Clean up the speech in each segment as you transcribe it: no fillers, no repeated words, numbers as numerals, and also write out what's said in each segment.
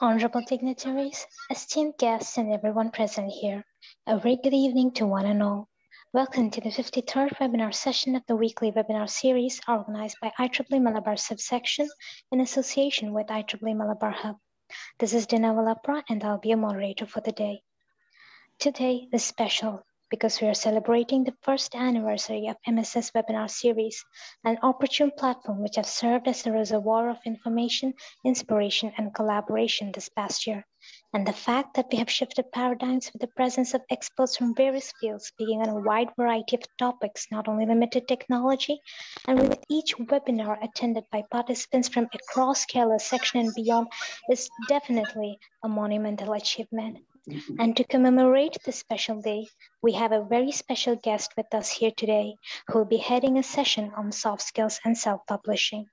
Honorable dignitaries, esteemed guests, and everyone present here, a very good evening to one and all. Welcome to the 53rd webinar session of the weekly webinar series organized by IEEE Malabar Subsection in association with IEEE Malabar Hub. This is Dina Valapra and I'll be a moderator for the day. Today is special because we are celebrating the first anniversary of MSS webinar series, an opportune platform which has served as a reservoir of information, inspiration, and collaboration this past year. And the fact that we have shifted paradigms with the presence of experts from various fields speaking on a wide variety of topics, not only limited technology, and with each webinar attended by participants from across Kerala section and beyond is definitely a monumental achievement. And to commemorate this special day, we have a very special guest with us here today who will be heading a session on soft skills and self-publishing.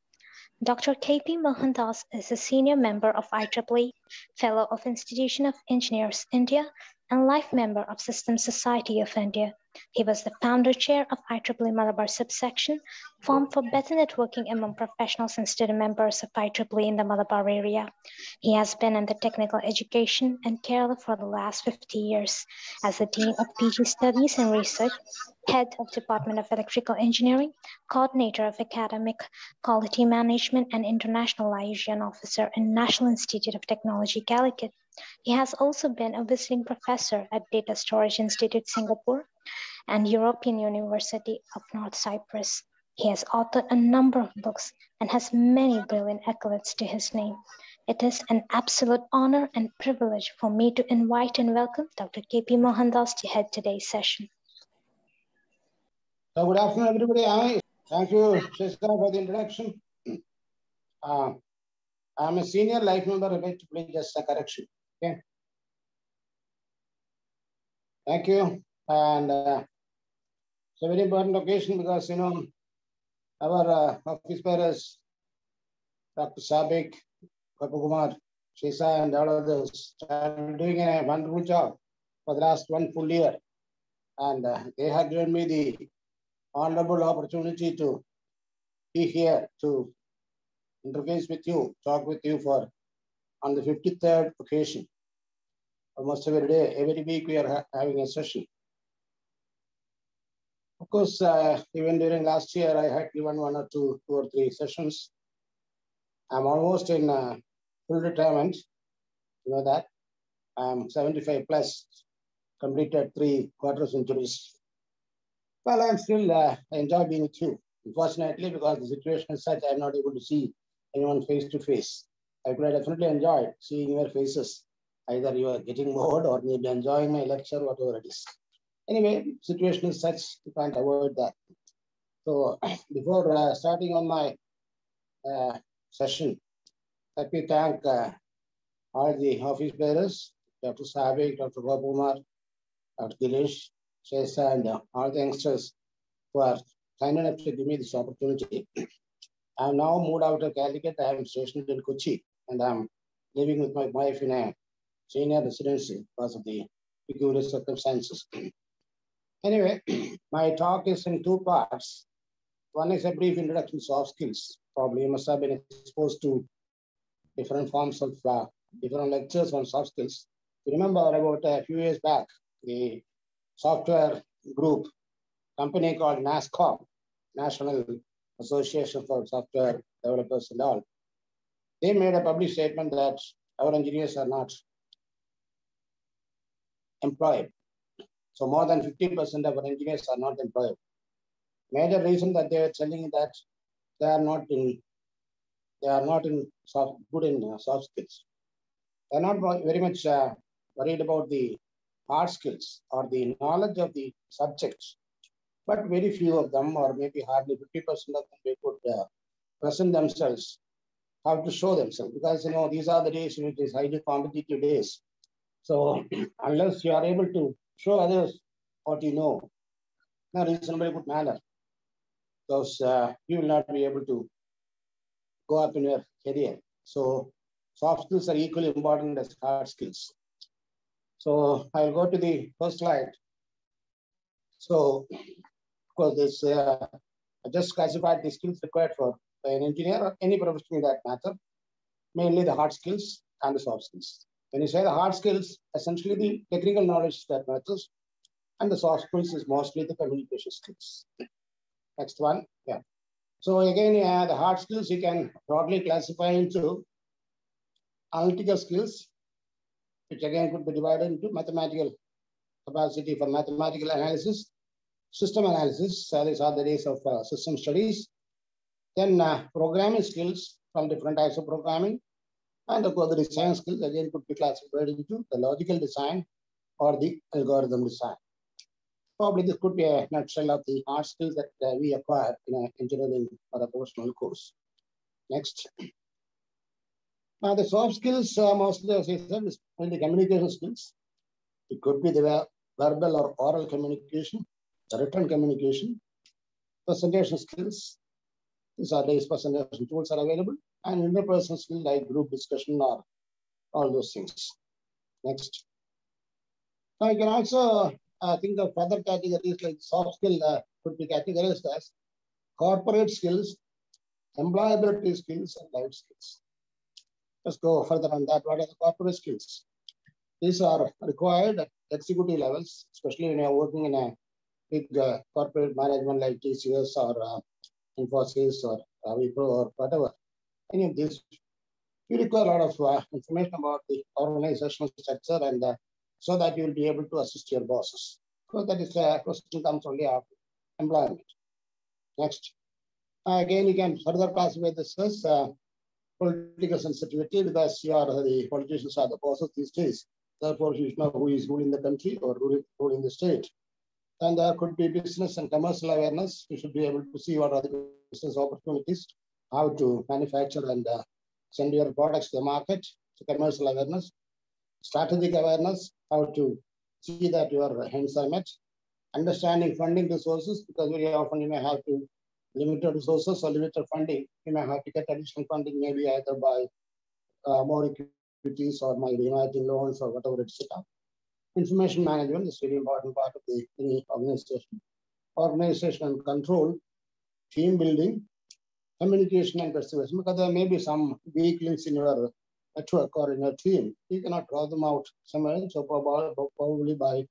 Dr. K.P. Mohandas is a senior member of IEEE, Fellow of Institution of Engineers, India, and life member of Systems Society of India. He was the founder chair of IEEE Malabar Subsection, formed for better networking among professionals and student members of IEEE in the Malabar area. He has been in the technical education in Kerala for the last 50 years as the Dean of PG Studies and Research, Head of Department of Electrical Engineering, Coordinator of Academic Quality Management and International Liaison Officer in National Institute of Technology, Calicut. He has also been a visiting professor at Data Storage Institute, Singapore, and European University of North Cyprus. He has authored a number of books and has many brilliant accolades to his name. It is an absolute honor and privilege for me to invite and welcome Dr. K.P. Mohandas to head today's session. So good afternoon, everybody. Thank you, Shishka, for the introduction. I'm a senior life member, please just a correction. Okay. Thank you. And it's a very important occasion because, you know, our office bearers, Dr. Sabik, Kapukumar, Shisa, and all others are doing a wonderful job for the last one full year. And they have given me the honorable opportunity to be here to interface with you, talk with you for on the 53rd occasion. Almost every day, every week we are having a session. Of course, even during last year, I had given two or three sessions. I'm almost in full retirement. You know that. I'm 75 plus, completed 3 quarter centuries. Well, I'm still enjoy being with you. Unfortunately, because the situation is such, I'm not able to see anyone face to face. I could have definitely enjoyed seeing your faces. Either you are getting bored or maybe enjoying my lecture, whatever it is. Anyway, situation is such, you can't avoid that. So before starting on my session, let me thank all the office bearers, Dr. Sabik, Dr. Gopumar, Dr. Dinesh, Shesa, and all the youngsters who are kind enough to give me this opportunity. I'm now moved out of Calicut. I am stationed in Kochi, and I'm living with my wife in a senior residency because of the peculiar circumstances. Anyway, my talk is in 2 parts. One is a brief introduction to soft skills. Probably you must have been exposed to different forms of different lectures on soft skills. You remember about a few years back, the software group company called NASCOM, National Association for Software Developers and all, they made a public statement that our engineers are not employed. So more than 50% of our engineers are not employed. Major reason that they are telling that they are not in soft skills. They are not very much worried about the hard skills or the knowledge of the subjects, but very few of them, or maybe hardly 50% of them, they could present themselves, how to show themselves, because you know these are the days in which is highly competitive days. So unless you are able to show others what you know in a reasonably good manner, because you will not be able to go up in your career. So soft skills are equally important as hard skills. So I'll go to the first slide. So of course, this I just classified the skills required for an engineer or any profession in that matter, mainly the hard skills. and the soft skills. When you say the hard skills, essentially the technical knowledge that matters, and the soft skills is mostly the communication skills. Next one, yeah. So again, the hard skills you can broadly classify into analytical skills, which again could be divided into mathematical capacity for mathematical analysis, system analysis, these are the days of system studies. Then programming skills from different types of programming. And of course, the design skills again could be classified into the logical design or the algorithm design. Probably this could be a nutshell of the hard skills that we acquire in an engineering or a professional course. Next. Now, the soft skills, mostly, as I said, is the communication skills. It could be the verbal or oral communication, the written communication, presentation skills. These are these presentation tools are available, and interpersonal skills like group discussion or all those things. Next. Now, you can also think of further categories like soft skill could be categorized as corporate skills, employability skills, and life skills. Let's go further on that. What are the corporate skills? These are required at executive levels, especially when you're working in a big corporate management like TCS or Infosys or Wipro or whatever. Any of these, you require a lot of information about the organizational structure, and so that you will be able to assist your bosses. So that is a question comes only after employment. Next. Again, you can further classify this as political sensitivity, because you are the politicians are the bosses these days. Therefore, you should know who is ruling the country or ruling the state. And there could be business and commercial awareness. You should be able to see what are the business opportunities, how to manufacture and send your products to the market. So commercial awareness, strategic awareness, how to see that your hands are met, understanding funding resources, because very often you may have to limited resources or limited funding. You may have to get additional funding, maybe either by more equities or maybe uniting loans or whatever, etc. Information management is a very important part of any organization. Organization and control, team building, communication and persuasion, because there may be some weak links in your network or in your team. You cannot draw them out somewhere else, so probably by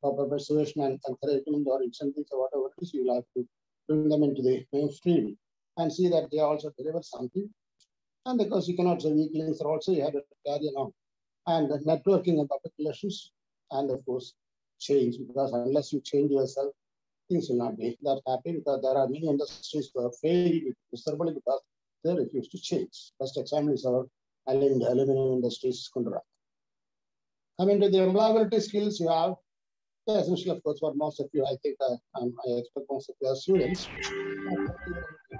proper persuasion and encouragement or incentives or whatever it is, you will have to bring them into the mainstream and see that they also deliver something. And because you cannot say weak links, also you have to carry along. And networking and public relations, and of course, change, because unless you change yourself, things will not be that happy, because there are many industries that have failed miserably because they refuse to change. Best example is our aluminum industries. Coming to the employability skills you have, essentially, of course, for most of you, I think I expect most of your students,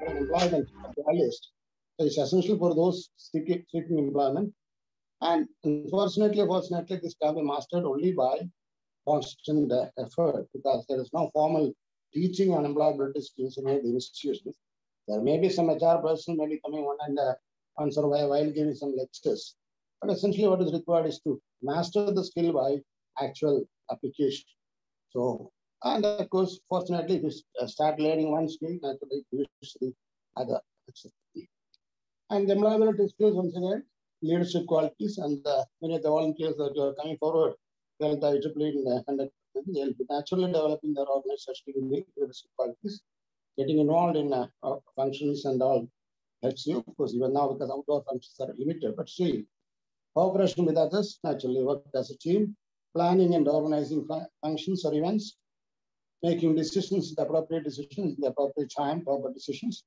employment at the earliest. So it's essential for those seeking employment. And unfortunately, fortunately, this can be mastered only by constant effort, because there is no formal teaching on employability skills in the institutions. There may be some HR person maybe coming on and once in a while giving some lectures. But essentially what is required is to master the skill by actual application. So, and of course, fortunately, if you start learning one skill, naturally you use the other. And the employability skills, once again, leadership qualities, and many of the volunteers that are coming forward, they'll be naturally developing their organizational leadership qualities, getting involved in functions and all helps you, of course, even now because outdoor functions are limited, but still, cooperation with others, naturally work as a team, planning and organizing functions or events, making decisions, the appropriate decisions, the appropriate time, proper decisions,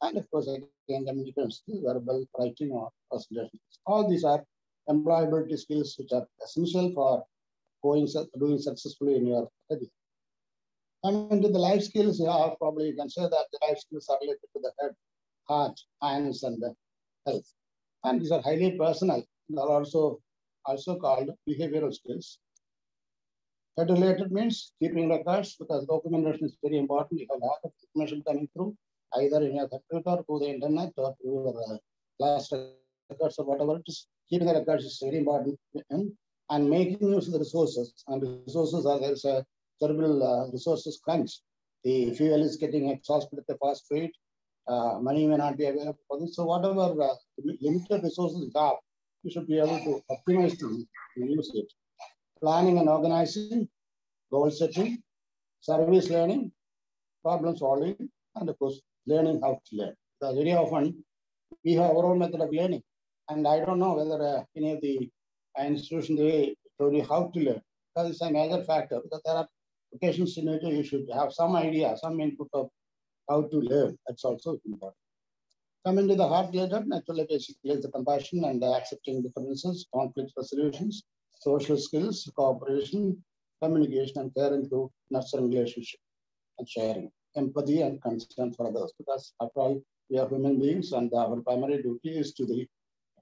and of course, again, communication skills, verbal, writing, or presentation. All these are employability skills which are essential for doing successfully in your career. And to the life skills, probably you can say that the life skills are related to the head, heart, hands, and the health. And these are highly personal. They are also called behavioral skills. Head related means keeping records, because documentation is very important. You have a lot of information coming through, either in your computer, through the internet, or through your class records or whatever it is. Keeping the records is very important. And making use of the resources. And resources are, there's a terrible resources crunch. The fuel is getting exhausted at a fast rate. Money may not be available for this. So whatever limited resources you have, you should be able to optimize them and use it. Planning and organizing, goal setting, service learning, problem solving, and of course, learning how to learn. Because very often, we have our own method of learning. And I don't know whether any of the institutions they told you how to learn. Because it's a major factor. Because there are occasions in which you should have some idea, some input of how to learn. That's also important. Coming to the heart later, naturally, basically, is the compassion and accepting differences, conflict resolutions, social skills, cooperation, communication, and caring through nurturing relationship and sharing, empathy and concern for others. Because after all, we are human beings, and our primary duty is to the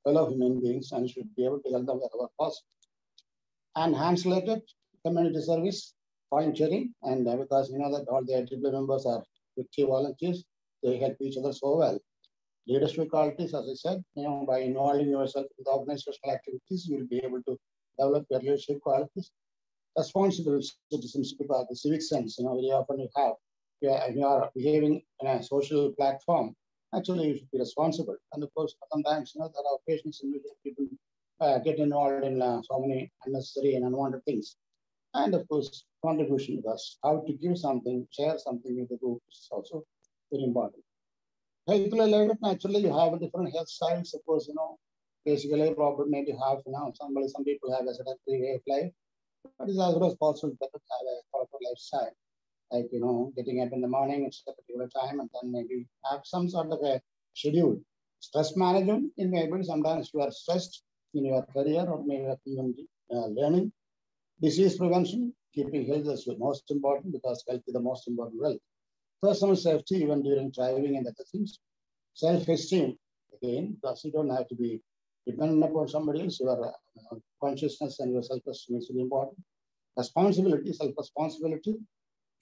fellow human beings, and should be able to help them wherever possible. And hands related, community service, volunteering, and because you know that all the IEEE members are active volunteers, they help each other so well. Leadership qualities, as I said, you know, by involving yourself in the organizational activities, you will be able to develop your leadership qualities. Responsible citizenship, because the civic sense, you know, very often you have, you are behaving in a social platform, actually you should be responsible. And of course, sometimes, you know, there are occasions in which people get involved in so many unnecessary and unwanted things. And of course, contribution, because how to give something, share something with the group is also very important. Health-related, naturally, you have a different health styles. Suppose, you know, basically, probably maybe have, you know, some people have a sedentary way of life, but it's as well as possible better to have a proper lifestyle, like, you know, getting up in the morning at a particular time, and then maybe have some sort of a schedule. Stress management, in maybe sometimes you are stressed in your career or maybe even learning. Disease prevention, keeping health is the most important, because health is the most important wealth. Personal safety, even during driving and other things. Self-esteem, again, because you don't have to be dependent upon somebody else. Your consciousness and your self-esteem is really important. Responsibility, self-responsibility,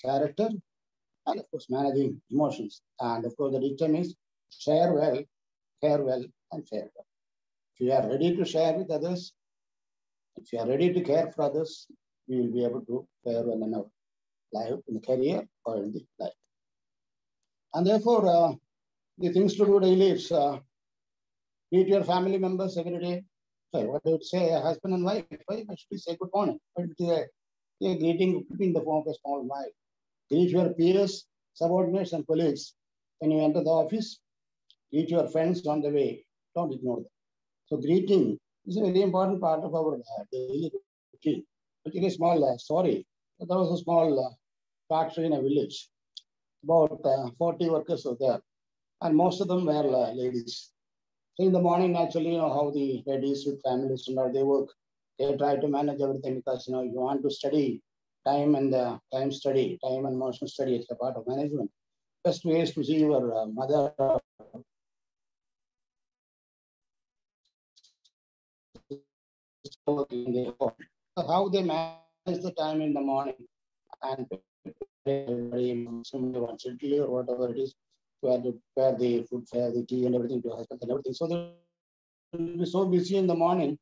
character, and of course, managing emotions. And of course, the dictum is share well, care well, and fare well. If you are ready to share with others, if you are ready to care for others, you will be able to fare well in our life, in the career, or in the life. And therefore, the things to do daily is meet your family members every day. So what do you say, a husband and wife? Why should we say good morning? A greeting in the form of a small smile. Greet your peers, subordinates, and colleagues when you enter the office. Greet your friends on the way. Don't ignore them. So greeting is a very important part of our daily routine. But it is a small story. There was a small factory in a village. About 40 workers were there, and most of them were ladies. So in the morning, naturally, you know how the ladies with families and all they work. They try to manage everything, because you know you want to study time and motion study. It's a part of management. Best way is to see your mother. How they manage the time in the morning and somebody wants Italy or whatever it is, where the food, fare, the tea and everything to husband and everything. So they will be so busy in the morning.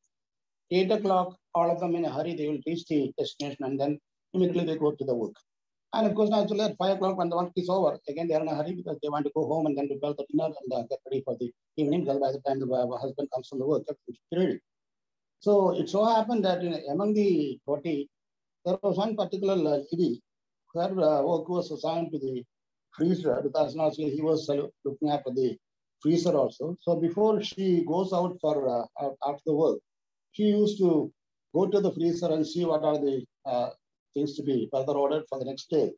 8 o'clock, all of them in a hurry, they will reach the destination, and then immediately they go to the work. And of course, naturally at 5 o'clock when the work is over, again they are in a hurry, because they want to go home and then prepare the dinner and get ready for the evening, because by the time the husband comes from the work, everything should be ready. So it so happened that among the 40, there was one particular lady. Her work was assigned to the freezer, because naturally he was looking after the freezer also. So before she goes out for after the work, she used to go to the freezer and see what are the things to be further ordered for the next day.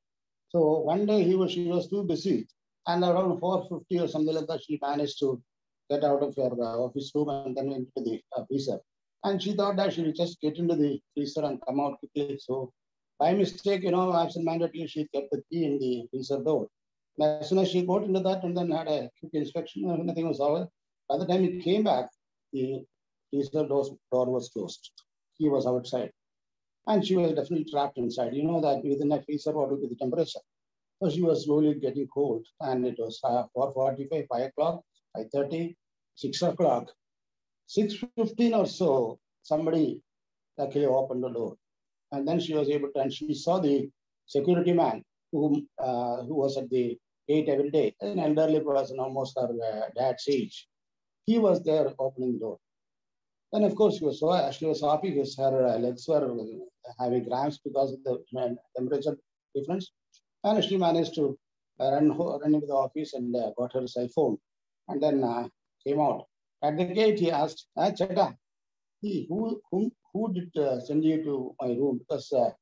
So one day she was too busy, and around 4:50 or something like that, she managed to get out of her office room and then into the freezer. And she thought that she would just get into the freezer and come out quickly. So by mistake, you know, absent-mindedly, she kept the key in the freezer door. And as soon as she got into that and then had a quick inspection, nothing was over. By the time it came back, the freezer door was closed. Key was outside. And she was definitely trapped inside. You know that within a freezer, what would be the temperature? So she was slowly getting cold. And it was 4:45, 5 o'clock, 5:30, 6 o'clock. 6:15 or so, somebody luckily opened the door. And then she was able to, and she saw the security man who was at the gate every day, an elderly person, almost her dad's age. He was there opening the door. Then, of course, she was happy because her legs were having cramps because of the temperature difference. And she managed to run into the office and got her cell phone. And then came out. At the gate, he asked, Cheta, who did send you to my room? Because it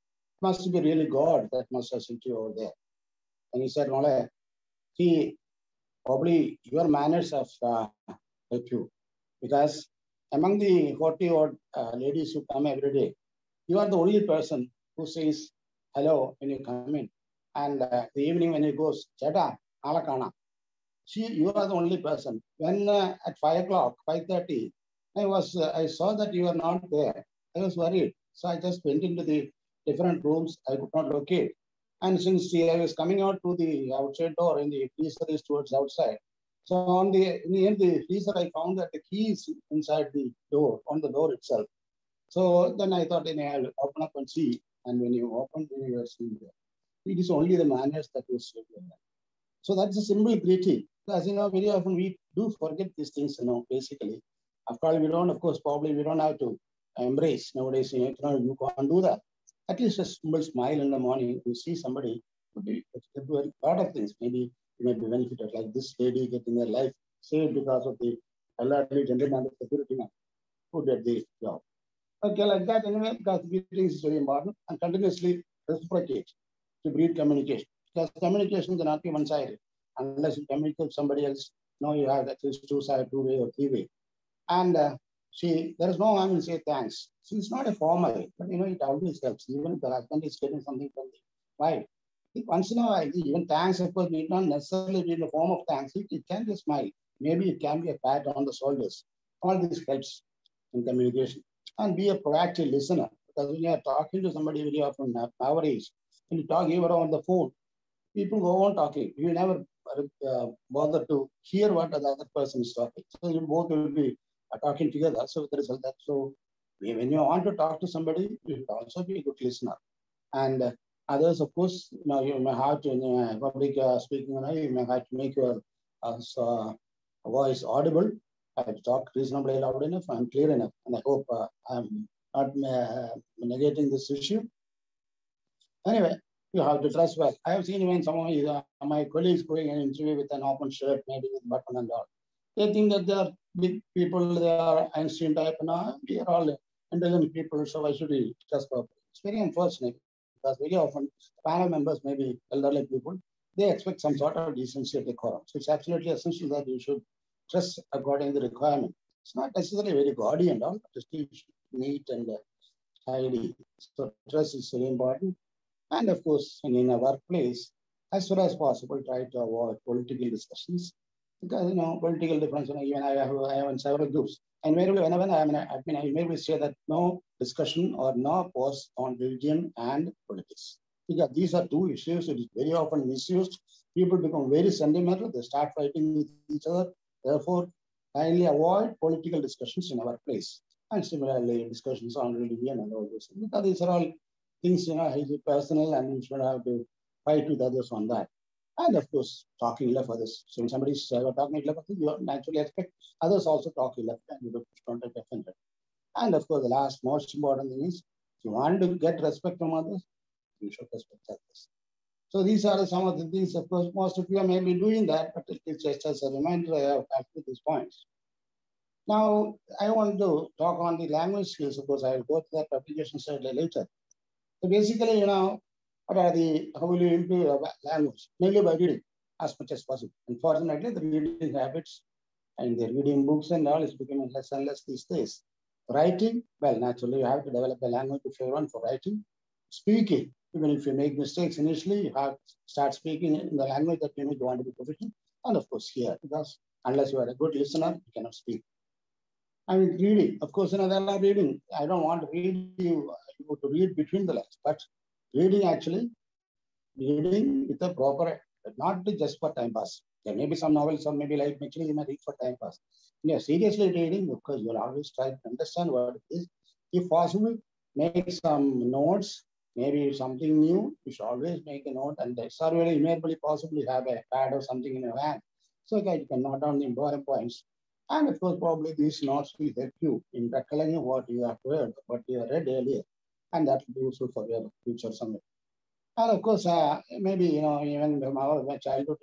must be really God that must have sent you over there. And he said, Mole, probably your manners have helped you. Because among the 40 odd ladies who come every day, you are the only person who says hello when you come in. And the evening when he goes, Cheta, alakana. You are the only person. When at 5 o'clock, 5:30, I saw that you are not there. I was worried. So I just went into the different rooms. I could not locate. And since I was coming out to the outside door and the freezer is towards outside. So near the freezer, I found that the key is inside the door, on the door itself. So then I thought, I'll open up and see. And when you open, you are seeing there. It is only the manners that you see there. So that's a simple greeting. As you know, very often we do forget these things, basically. Of course, probably we don't have to embrace nowadays, you can't do that. At least a simple smile in the morning, you see somebody, could do a lot of things. Maybe you may be benefited, like this lady getting their life saved because of the elderly gentleman, the security man who did the job. Okay, like that anyway, because greetings is very important and continuously reciprocate to breed communication. Because communication cannot be one-sided unless you communicate with somebody else. You have at least two-sided, two-way or three-way. And there is no harm in say thanks. So it's not a formal, but it always helps. Even if the husband is getting something from the wife, once in a while, even thanks, of course, need not necessarily be in the form of thanks. It can be a smile. Maybe it can be a pat on the shoulders. All this helps in communication. And be a proactive listener. Because when you are talking to somebody very often nowadays, when you talk even on the phone, people go on talking. You never bother to hear what the other person is talking. So you both will be talking together. So the result that. So when you want to talk to somebody, you should also be a good listener. And others, of course, you may have to, in public speaking, you may have to make your voice audible. I have to talk reasonably loud enough and clear enough. And I hope I'm not negating this issue. Anyway, you have to dress well. I have seen even some of my colleagues going and interview with an open shirt, maybe with button and all. They think that they are big people, they are Einstein type, and we are all intelligent people, so why should we dress properly? It's very unfortunate because very often panel members, maybe elderly people, they expect some sort of decency or decorum. So it's absolutely essential that you should dress according to the requirement. It's not necessarily very gaudy and all, just neat and tidy. So dress is very important. And of course, in a workplace, as far as possible, try to avoid political discussions. Because, political difference, even I have in several groups. And whenever I invariably say that no discussion or no post on religion and politics. Because these are two issues, it is very often misused. People become very sentimental, they start fighting with each other. Therefore, kindly avoid political discussions in our place. And similarly, discussions on religion and all this. Because these are all things, is personal and you should have to fight with others on that. And of course, talking ill of others. So when somebody is talking ill of others, you naturally expect others also talk ill of and you don't get offended. And of course, the last most important thing is, if you want to get respect from others, you should respect others. So these are some of the things, of course, most of you may be doing that, but it is just as a reminder I have to these points. Now, I want to talk on the language skills. Of course, I will go to that application side later. So basically, how will you improve language? Mainly by reading as much as possible. Unfortunately, the reading habits and the reading books and all is becoming less and less these days. Writing, well, naturally, you have to develop a language if you want for writing. Speaking, even if you make mistakes initially, you have to start speaking in the language that you want to be proficient. And of course, here, because unless you are a good listener, you cannot speak. I mean, reading, of course, there are reading. I don't want to read you to read between the lines, but reading actually, reading with a proper, not just for time pass. There may be some novels, some maybe like actually you may read for time pass. Yeah, seriously reading, because you'll always try to understand what it is. If possible, make some notes, maybe something new. You should always make a note, and invariably possibly have a pad or something in your hand, so that you can note down the important points. And of course, probably these notes will help you in recalling what you have heard, what you have read earlier, and that will be useful for your future summit. And of course, maybe, even from my childhood,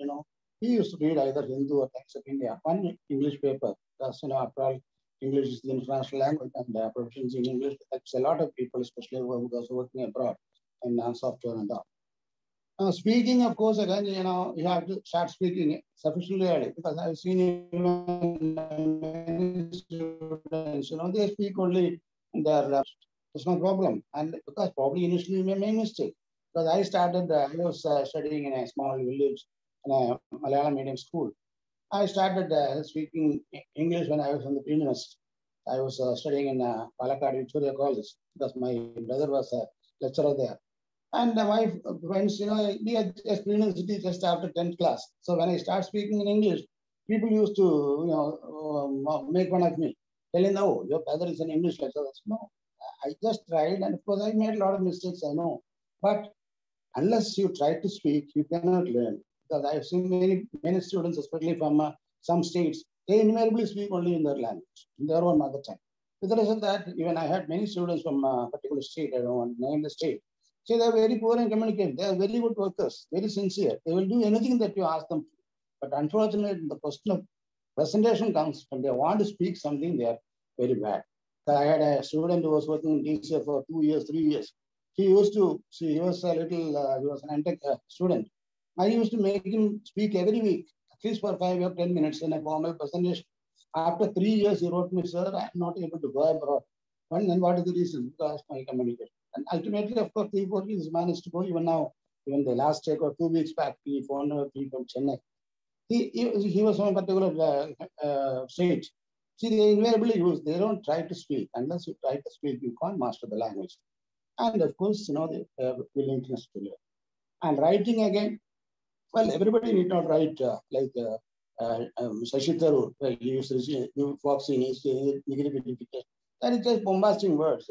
we used to read either Hindu or Times of India, one English paper, because, after all, English is the international language, and proficiency in English helps a lot of people, especially those working abroad in software and all. Speaking, of course, again, you have to start speaking sufficiently early, because I've seen even many students, they speak only in their there's no problem. And because probably initially you may make mistake. Because I was studying in a small village in a Malayalam medium school. I started speaking English when I was in the university. I was studying in Palakkad Victoria College, because my brother was a lecturer there. And my friends, we had experienced it just after 10th class. So when I start speaking in English, people used to, make fun of me, telling, "Oh, your brother is an English lecturer." No, I just tried, and of course I made a lot of mistakes, I know. But unless you try to speak, you cannot learn. Because I've seen many students, especially from some states, they invariably speak only in their language, in their own mother tongue. With the result that even I had many students from a particular state, I don't want to name the state. So they're very poor in communication. They are very good workers, very sincere. They will do anything that you ask them to. But unfortunately, the question of presentation comes when they want to speak something, they are very bad. So I had a student who was working in DCA for 2 years, 3 years. He was he was an MTech student. I used to make him speak every week, at least for 5 or 10 minutes in a formal presentation. After 3 years, he wrote me, "Sir, I'm not able to go abroad." And then what is the reason? Because my communication. And ultimately, of course, 3-4 years managed to go. Even now, even the last check or 2 weeks back, he phoned me from Chennai. He was from a particular state. See, they invariably use, they don't try to speak. Unless you try to speak, you can't master the language. And of course, the willingness to learn. And writing again, well, everybody need not write like Shashi Tharoor, he used to Foxy, he used to that is just bombastic words.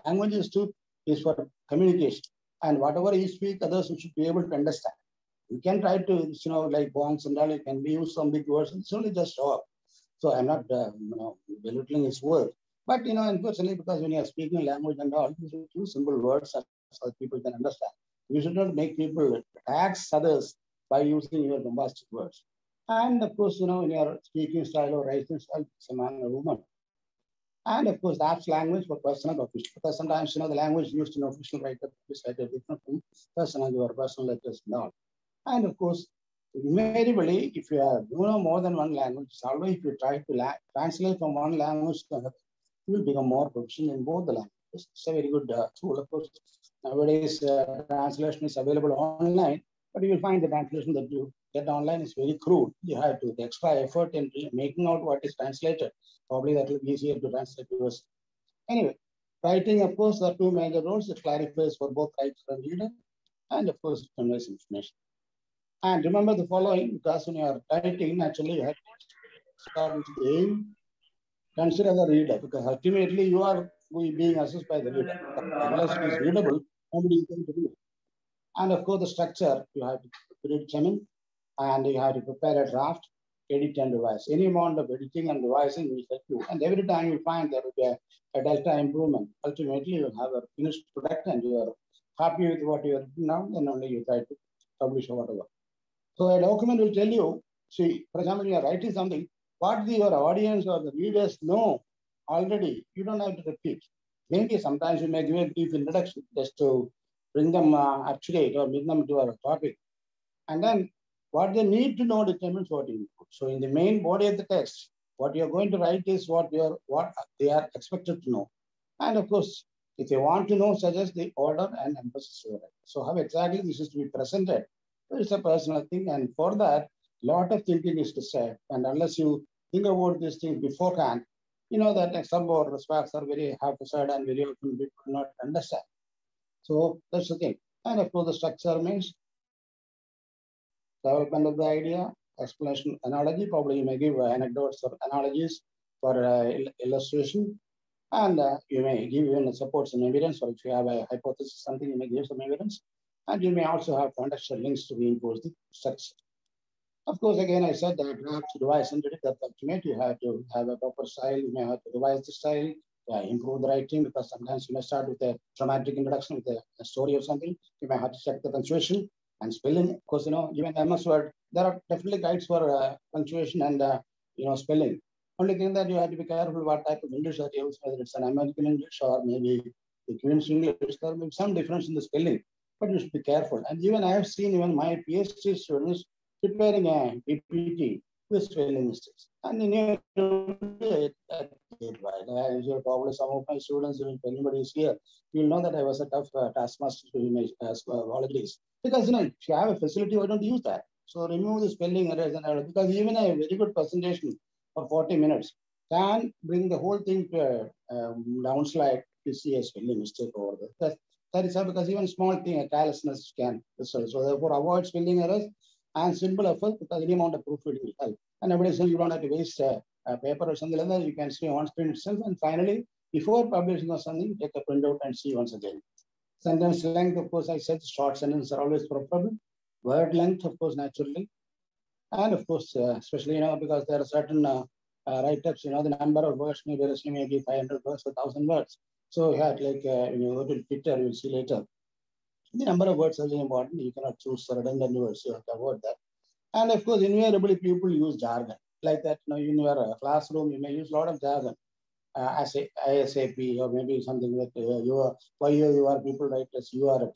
Language is for communication. And whatever you speak, others should be able to understand. You can try to, like bonds and all, you can use some big words. It's only just talk. So I'm not, belittling his word. But, unfortunately, because when you're speaking language and all, you should use simple words so people can understand. You should not make people tax others by using your bombastic words. And of course, in your speaking style or writing style, it's a man or woman. And of course, that's language for personal or official. Because sometimes, the language used in official writer is slightly different from personal or personal letters and all. And of course, invariably, if you know more than one language, always if you try to translate from one language to another, you will become more proficient in both the languages. It's a very good tool. Of course, nowadays translation is available online, but you will find the translation that you get online is very crude. You have to the extra effort in making out what is translated. Probably that will be easier to translate yours. Anyway, writing, of course, there are two major roles. It clarifies for both writer and reader, and of course, it conveys information. And remember the following, because when you are writing, naturally you have to start with the aim, consider the reader, because ultimately you are being assessed by the reader. Unless it is readable, nobody is going to do it. And of course, the structure, you have to predetermine, and you have to prepare a draft, edit and revise. Any amount of editing and revising will help you. And every time you find there will be a delta improvement. Ultimately, you have a finished product and you are happy with what you have written now, then only you try to publish or whatever. So a document will tell you, see, for example, you are writing something, what your audience or the readers know already, you don't have to repeat. Maybe sometimes you may give a brief introduction just to bring them up to date or bring them to our topic. And then what they need to know determines what you put. So in the main body of the text, what you're going to write is what they are expected to know. And of course, if they want to know, suggest the order and emphasis. So how exactly this is to be presented, it's a personal thing. And for that, a lot of thinking is to say. And unless you think about these things beforehand, that some of our facts are very half-aside and very often people do not understand. So that's the thing. And of course, the structure means development of the idea, explanation, analogy. Probably you may give anecdotes or analogies for illustration. And you may give even support some evidence, or if you have a hypothesis, something, you may give some evidence. And you may also have contextual links to reinforce the structure. Of course, again, I said that you have to revise and edit that document. You have to have a proper style. You may have to revise the style, improve the writing, because sometimes you may start with a dramatic introduction with a story or something. You may have to check the punctuation and spelling. Of course, even MS Word, there are definitely guides for punctuation and spelling. Only thing that you have to be careful what type of English that you use, whether it's an American English or maybe the Queen's English. There may be some difference in the spelling, but you should be careful. And even I have seen even my PhD students preparing a PPT with spelling mistakes. And in your probably some of my students, if anybody is here, you'll know that I was a tough taskmaster to image as holidays. Because if you have a facility, why don't you use that? So remove the spelling errors and errors, because even a very good presentation for 40 minutes can bring the whole thing to a downslide to see a spelling mistake over there. That is how, because even small thing, a carelessness can result. So therefore, avoid spelling errors and simple effort, because any amount of proofreading will help. And nowadays, you don't have to waste a paper or something like that. You can see on screen itself. And finally, before publishing or something, take a printout and see once again. Sentence length, of course, I said short sentences are always preferable. Word length, of course, naturally. And of course, especially, because there are certain write-ups, the number of words may be 500 words or 1,000 words. So yeah, like when you go to Twitter, you'll see later. The number of words is really important. You cannot choose redundant words. You have to avoid that. And of course, invariably, people use jargon. Like that, in your classroom, you may use a lot of jargon. ASAP, or maybe something like you are people write as you are.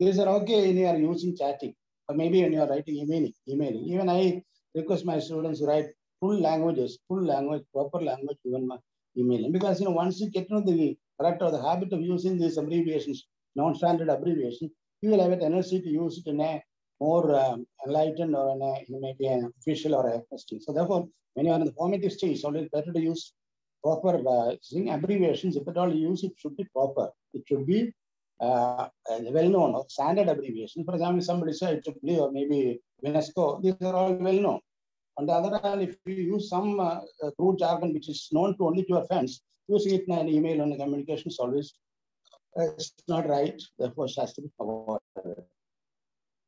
These are okay when you are using chatting, or maybe when you are writing emailing. Even I request my students to write full language, proper language, even my emailing. Because once you get to know the correct or the habit of using these abbreviations, non-standard abbreviations, you will have a tendency to use it in a more enlightened or in maybe an official or a stage. So therefore, when you are in the formative stage, it's always better to use proper abbreviations. If at all you use it, should be proper. It should be well-known or standard abbreviation. For example, somebody said IEEE or maybe UNESCO, these are all well-known. On the other hand, if you use some crude jargon which is known to only to your friends, using it in an email and communication is always it's not right. Therefore, it has to be avoided.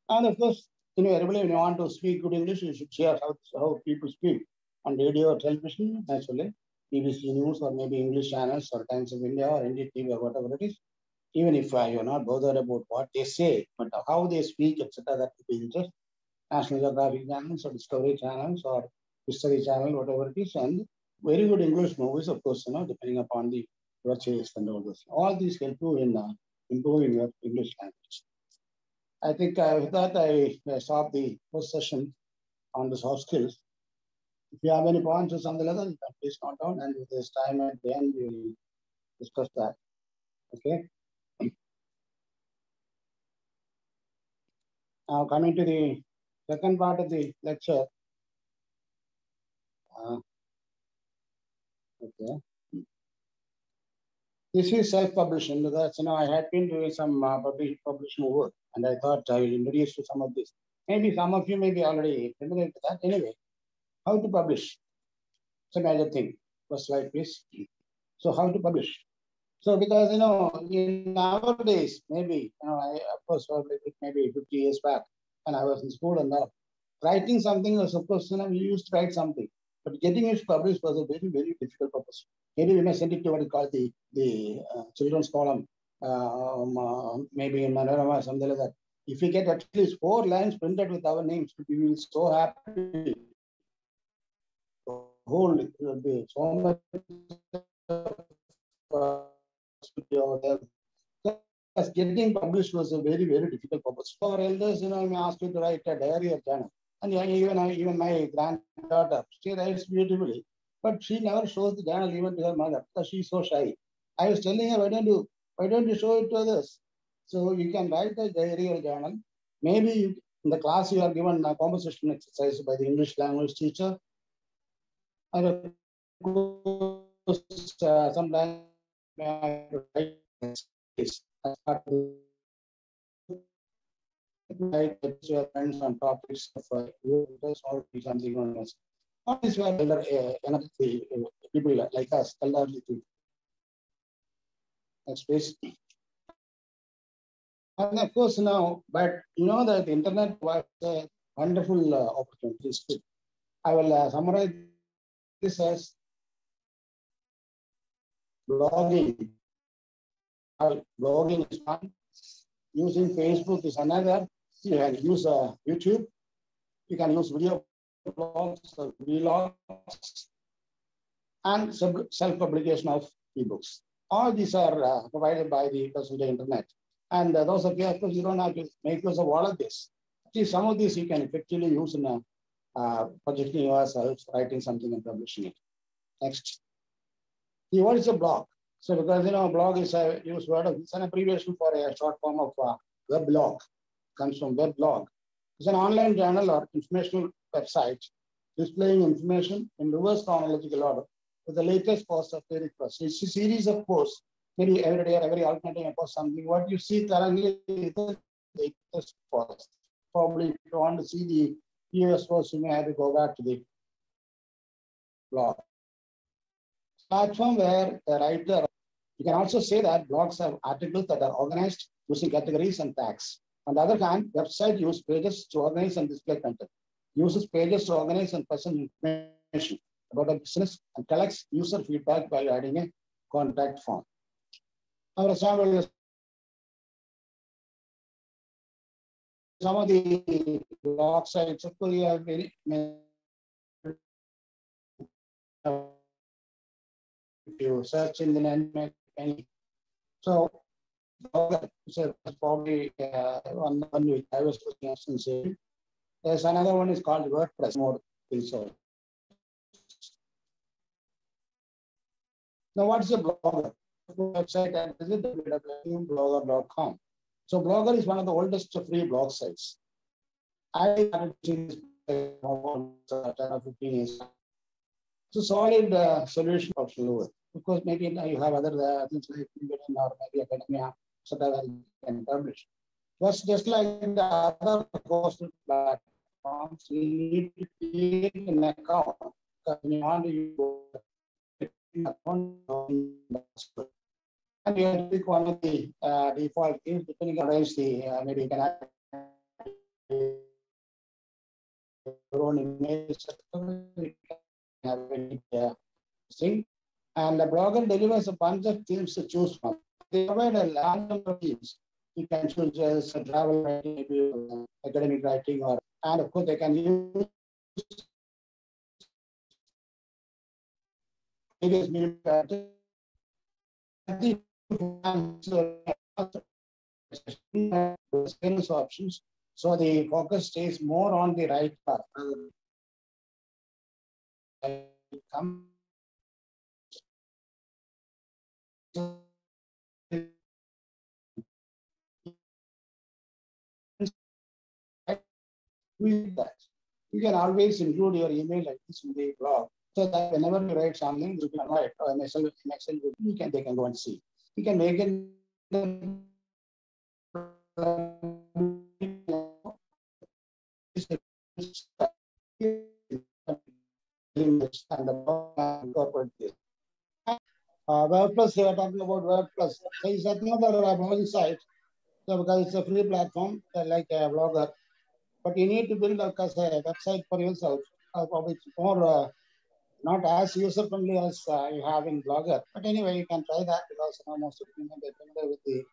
And of course, everybody, when you want to speak good English, you should share how people speak on radio or television, naturally, BBC News or maybe English channels or Times of India or NDTV or whatever it is. Even if you're not bothered about what they say, but how they speak, etc., that would be interesting. National Geographic channels or Discovery channels or History channel, whatever it is, and very good English movies, of course, depending upon the purchase and all this. All these help you in improving your English language. I think with that, I stop the first session on the soft skills. If you have any points or something like that, please note down, and with this time at the end, we will discuss that. Okay. Now coming to the second part of the lecture. Okay. This is self-publishing. That's I had been doing some publishing work, and I thought I will introduce to some of this. Maybe some of you may be already familiar with that. Anyway, how to publish? It's a major thing. First slide, please. So how to publish? So because in nowadays, maybe I of course maybe 50 years back when I was in school and writing something was of course we used to write something, but getting it published was a very, very difficult process. Maybe we may send it to what is called the children's column, maybe in Manorama, something like that. If we get at least 4 lines printed with our names, we will be so happy. The whole it will be so much. Because getting published was a very, very difficult purpose. For elders, I may ask you to write a diary or journal. And even my granddaughter, she writes beautifully, but she never shows the journal even to her mother because she's so shy. I was telling her, why don't you show it to others? So you can write a diary or journal. Maybe in the class you are given a composition exercise by the English language teacher. And sometimes like your friends on topics of or something on us. What is where people like us, elderly people. Next please. And of course now, but that the internet was wonderful opportunities too. I will summarize this as blogging. Blogging is one. Using Facebook is another. You can use YouTube. You can use video blogs, vlogs, and self-publication of ebooks. All these are provided by the present day internet. And those of you, of course, you don't have to make use of all of this. See, some of these you can effectively use in projecting yourself, writing something and publishing it. Next. See, what is a blog? So because, a blog is a used word, it's an abbreviation for a short form of weblog. Comes from weblog. It's an online journal or informational website displaying information in reverse chronological order with the latest posts of various posts. It's a series of posts. Maybe every day or every alternating I post something. What you see currently is the latest post. Probably if you want to see the previous post, you may have to go back to the blog. Platform where the writer, you can also say that blogs have articles that are organized using categories and tags. On the other hand, website use pages to organize and display content. Uses pages to organize and present information about a business and collects user feedback by adding a contact form. For example, some of the blog sites of Korea are very if you search in the net, so probably one which I was looking at. There's another one is called WordPress. More research. Now, what's a blogger? Website and visit www.blogger.com. So, Blogger is one of the oldest free blog sites. I started seeing this 10 or 15 years. It's a solid solution option. Of course, maybe you have other things like LinkedIn or maybe academia, so that you can publish. But just like the other hosted platforms, you need to create an account because you want to use an account. And you have to pick one of the default keys, depending on the maybe you can have your own image, have any thing. And the blogger delivers a bunch of themes to choose from. They provide a large number of themes. You can choose as travel writing, maybe academic writing, and of course they can use various media options. So the focus stays more on the right path. With that, you can always include your email address in the blog so that whenever you write something, you can write or an Excel, they can go and see. You can make it WordPress, we are talking about WordPress. So it's another blogging site. So because it's a free platform, like a blogger. But you need to build a website for yourself. Probably it's more not as user-friendly as you have in Blogger. But anyway, you can try that because most of you may be familiar with the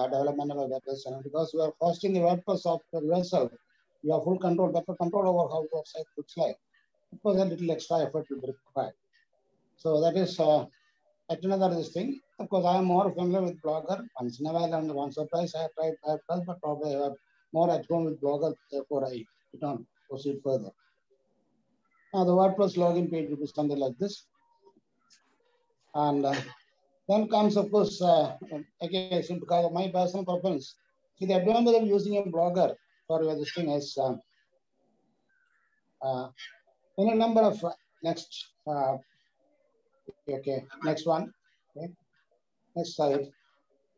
development of a website. Because you are hosting the WordPress software yourself, you have full control, better control over how the website looks like. Of course, a little extra effort will be required. So that is another thing. Of course, I am more familiar with Blogger. Once in a while, and once or twice, I have tried WordPress, but probably I have more at home with Blogger. Therefore, I don't proceed further. Now, the WordPress login page will be something like this. And then comes, of course, again, because of my personal preference. See, the advantage of using a blogger for this thing is any number of next. Okay, next one. Okay. Next slide.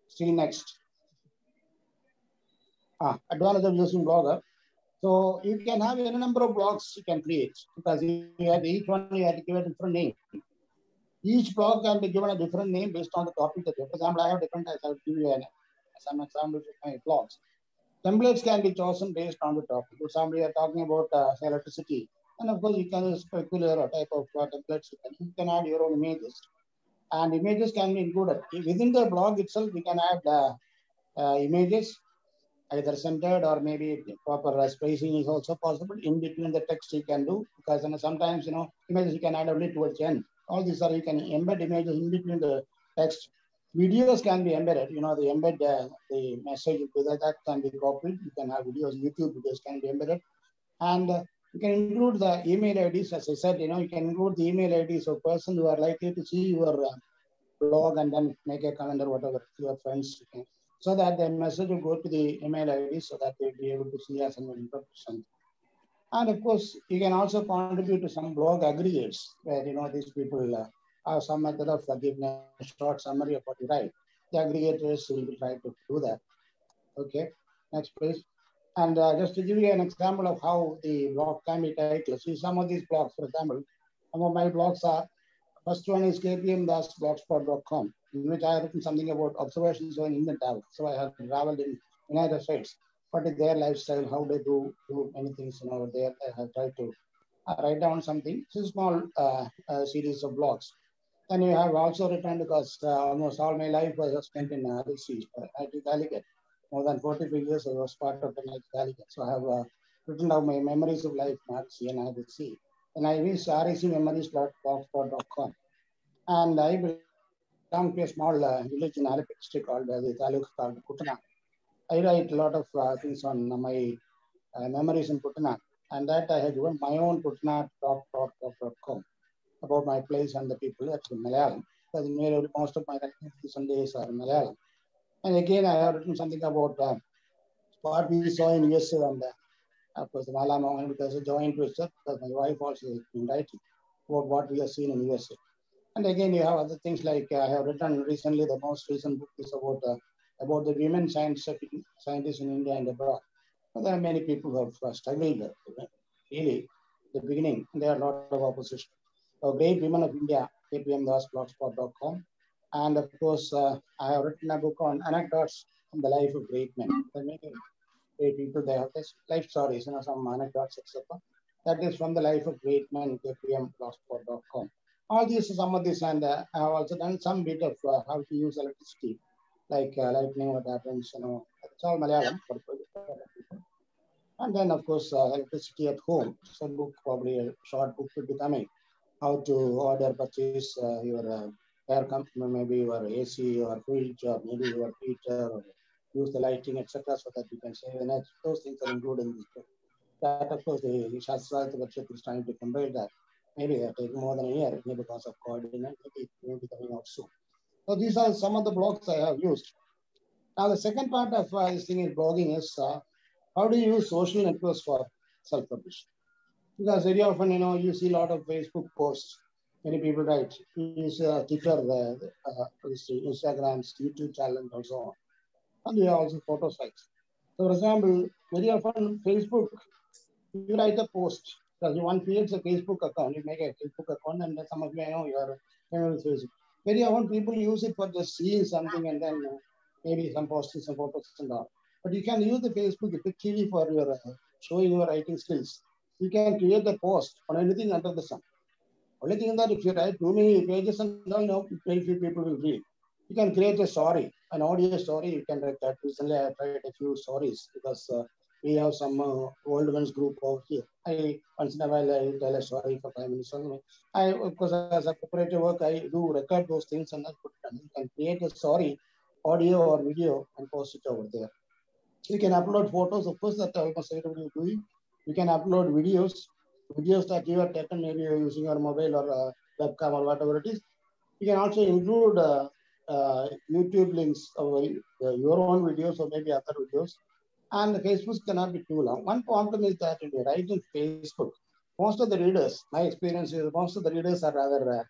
See next. Advantage of using blogger. So you can have any number of blogs you can create because you have each one you have to give a different name. Each blog can be given a different name based on the topic that you. For example, I have different types. I will give you some examples of my blogs. Templates can be chosen based on the topic. For example, we are talking about electricity, and of course, you can use particular type of templates. You can add your own images, and images can be included within the blog itself. We can add images, either centered or maybe proper spacing is also possible. In between the text you can do, because sometimes images you can add only towards the end. All these are, you can embed images in between the text. Videos can be embedded, the embed the message that can be copied. You can have videos, YouTube videos can be embedded. And you can include the email IDs. As I said, you can include the email IDs of person who are likely to see your blog and then make a comment or whatever to your friends, so that the message will go to the email ID so that they'll be able to see as and when interpretation. And of course, you can also contribute to some blog aggregates where these people have some method of giving a short summary of what you write. The aggregators will be trying to do that. Okay, next please. And just to give you an example of how the blog can be titled, see some of these blogs, for example, some of my blogs are, first one is kpmdas.blogspot.com, in which I have written something about observations on Indian travel. So I have traveled in United States. What is their lifestyle? How they do many things there. I have tried to write down something. It's a small series of blogs. And you have also written, because almost all my life was spent in NIT Calicut. More than 45 years I was part of the NIT Calicut. So I have written down my memories of life in RC and IDC. And I use recmemories.blogspot.com. And I belong to a small village in Alappuzha district called the Taluk called Kuttanad. I write a lot of things on my memories in Kuttanad. And that I have given my own kuttanad.com about my place and the people. That's in Malayalam. Because most of my writings these days are Malayalam. And again, I have written something about what we saw in USA, and of course, Mala Mohan, because a joint twister, because my wife also has been writing about what we have seen in USA. And again, you have other things like I have written recently, the most recent book is about the women scientists in India and abroad. And there are many people who have struggled really at the beginning, and there are a lot of opposition. So, Great Women of India, kpmdas.blogspot.com. And of course, I have written a book on anecdotes from the life of great men. There are many great people, they have this life stories, some anecdotes, etc. That is from the life of great men, kpmblogspot.com. All these, some of this, and I have also done some bit of how to use electricity, like lightning, what happens, it's all Malayalam for people. And then, of course, electricity at home. It's a book, probably a short book will be coming. How to order, purchase your air company, maybe your AC or fridge, or maybe your heater, or use the lighting, etc., so that you can save energy. Those things are included in this book. That, of course, the Shastra is trying to compare that. Maybe it will take more than a year, maybe because of coordinate, maybe it will be coming out soon. So these are some of the blogs I have used. Now, the second part of this thing in blogging is how do you use social networks for self-publishing? Because very often, you see a lot of Facebook posts. Many people write, use Twitter, Instagrams, YouTube channels, and so on. And you have also photo sites. So, for example, very often Facebook, you write a post, because you want to create a Facebook account, you make a Facebook account, and some of you know you are familiar with Facebook. Very often people use it for just seeing something and then maybe some posting some photos and all. But you can use the Facebook effectively for your showing your writing skills. You can create a post on anything under the sun. Only thing that if you write too many pages and all, very few people will read. You can create a story, an audio story. You can write that. Recently, I tried a few stories because we have some old ones group over here. Once in a while I tell a story for 5 minutes. Of course, as a cooperative work, I do record those things and I put it on. You can create a story, audio or video, and post it over there. You can upload photos, of course, that almost everybody is doing. You can upload videos that you have taken, maybe you're using your mobile or webcam or whatever it is. You can also include YouTube links of your own videos or maybe other videos. And the Facebook cannot be too long. One problem is that if you write in Facebook, most of the readers, my experience is most of the readers are rather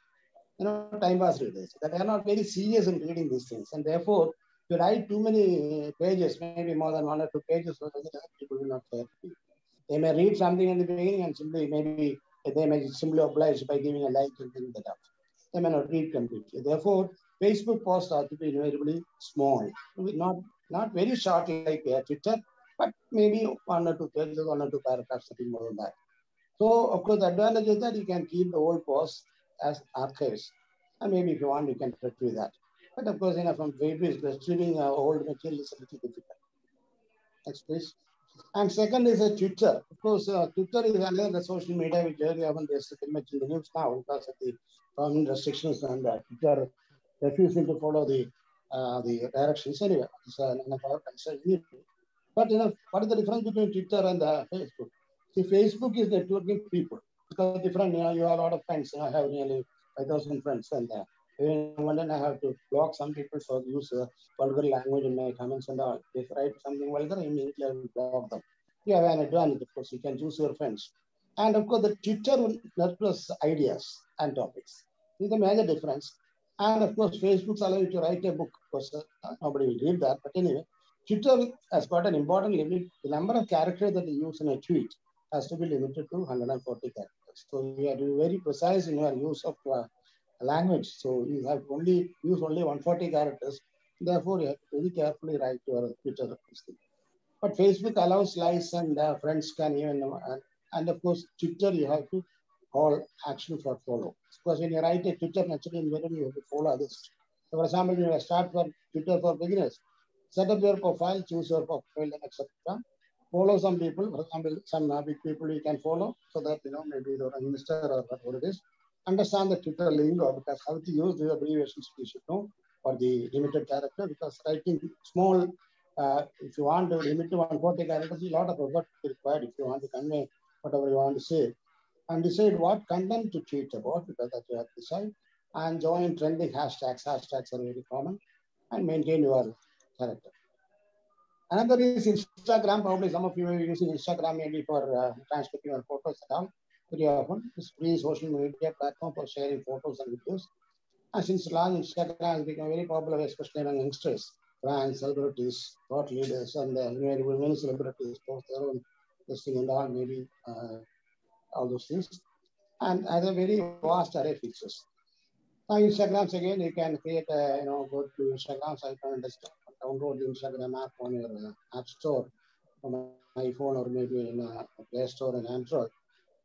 time pass readers. That they are not very serious in reading these things. And therefore, if you write too many pages, maybe more than 1 or 2 pages, people will not care. They may read something in the beginning and simply maybe they may simply oblige by giving a like and giving that up. They may not read completely. Therefore, Facebook posts are to be invariably small, not very short like Twitter, but maybe one or two pages, one or two paragraphs, nothing more than that. So, of course, the advantage is that you can keep the old posts as archives. And maybe if you want, you can retrieve that. But of course, from Facebook, retrieving old material is a little difficult. Next, please. And second is a Twitter. Of course, Twitter is another social media which very often there's very much in the news now because of the government restrictions and Twitter refusing to follow the directions. Anyway, it's another concern. But what is the difference between Twitter and Facebook? See, Facebook is networking people because different. You have a lot of friends. I have nearly 5,000 friends, and one day I have to block some people for use vulgar language in my comments and all. If I write something vulgar, immediately I will block them. You have an advantage, of course. You can choose your friends, and of course, the Twitter will nurtures ideas and topics. This is the major difference. And of course, Facebook's allow you to write a book. Of course, nobody will read that, but anyway. Twitter has got an important limit. The number of characters that you use in a tweet has to be limited to 140 characters. So you have to be very precise in your use of language. So you have to use only 140 characters. Therefore, you have to very carefully write your Twitter. But Facebook allows likes and friends can even, and of course, Twitter, you have to call action for follow. Because when you write a Twitter, naturally, you have to follow others. So for example, you start for Twitter for beginners. Set up your profile, choose your profile, etc. Follow some people, for example, some big people you can follow so that, maybe you're an investor or whatever it is. Understand the Twitter lingo because how to use the abbreviations you should know for the limited character because writing small, if you want to limit to 140 characters, a lot of effort is required if you want to convey whatever you want to say. And decide what content to tweet about because that you have to decide. And join trending hashtags. Hashtags are very common. And maintain your character. Another is Instagram. Probably some of you are using Instagram maybe for transcribing your photos and all. Very often, it's free social media platform for sharing photos and videos. And since long, Instagram has become very popular, especially among youngsters, brands, celebrities, thought leaders, and many celebrities post their own listing and all, maybe all those things. And has a very vast array of features. Now, Instagrams again, you can create go to Instagram site and download the Instagram app on your app store from iPhone or maybe in Play Store and Android.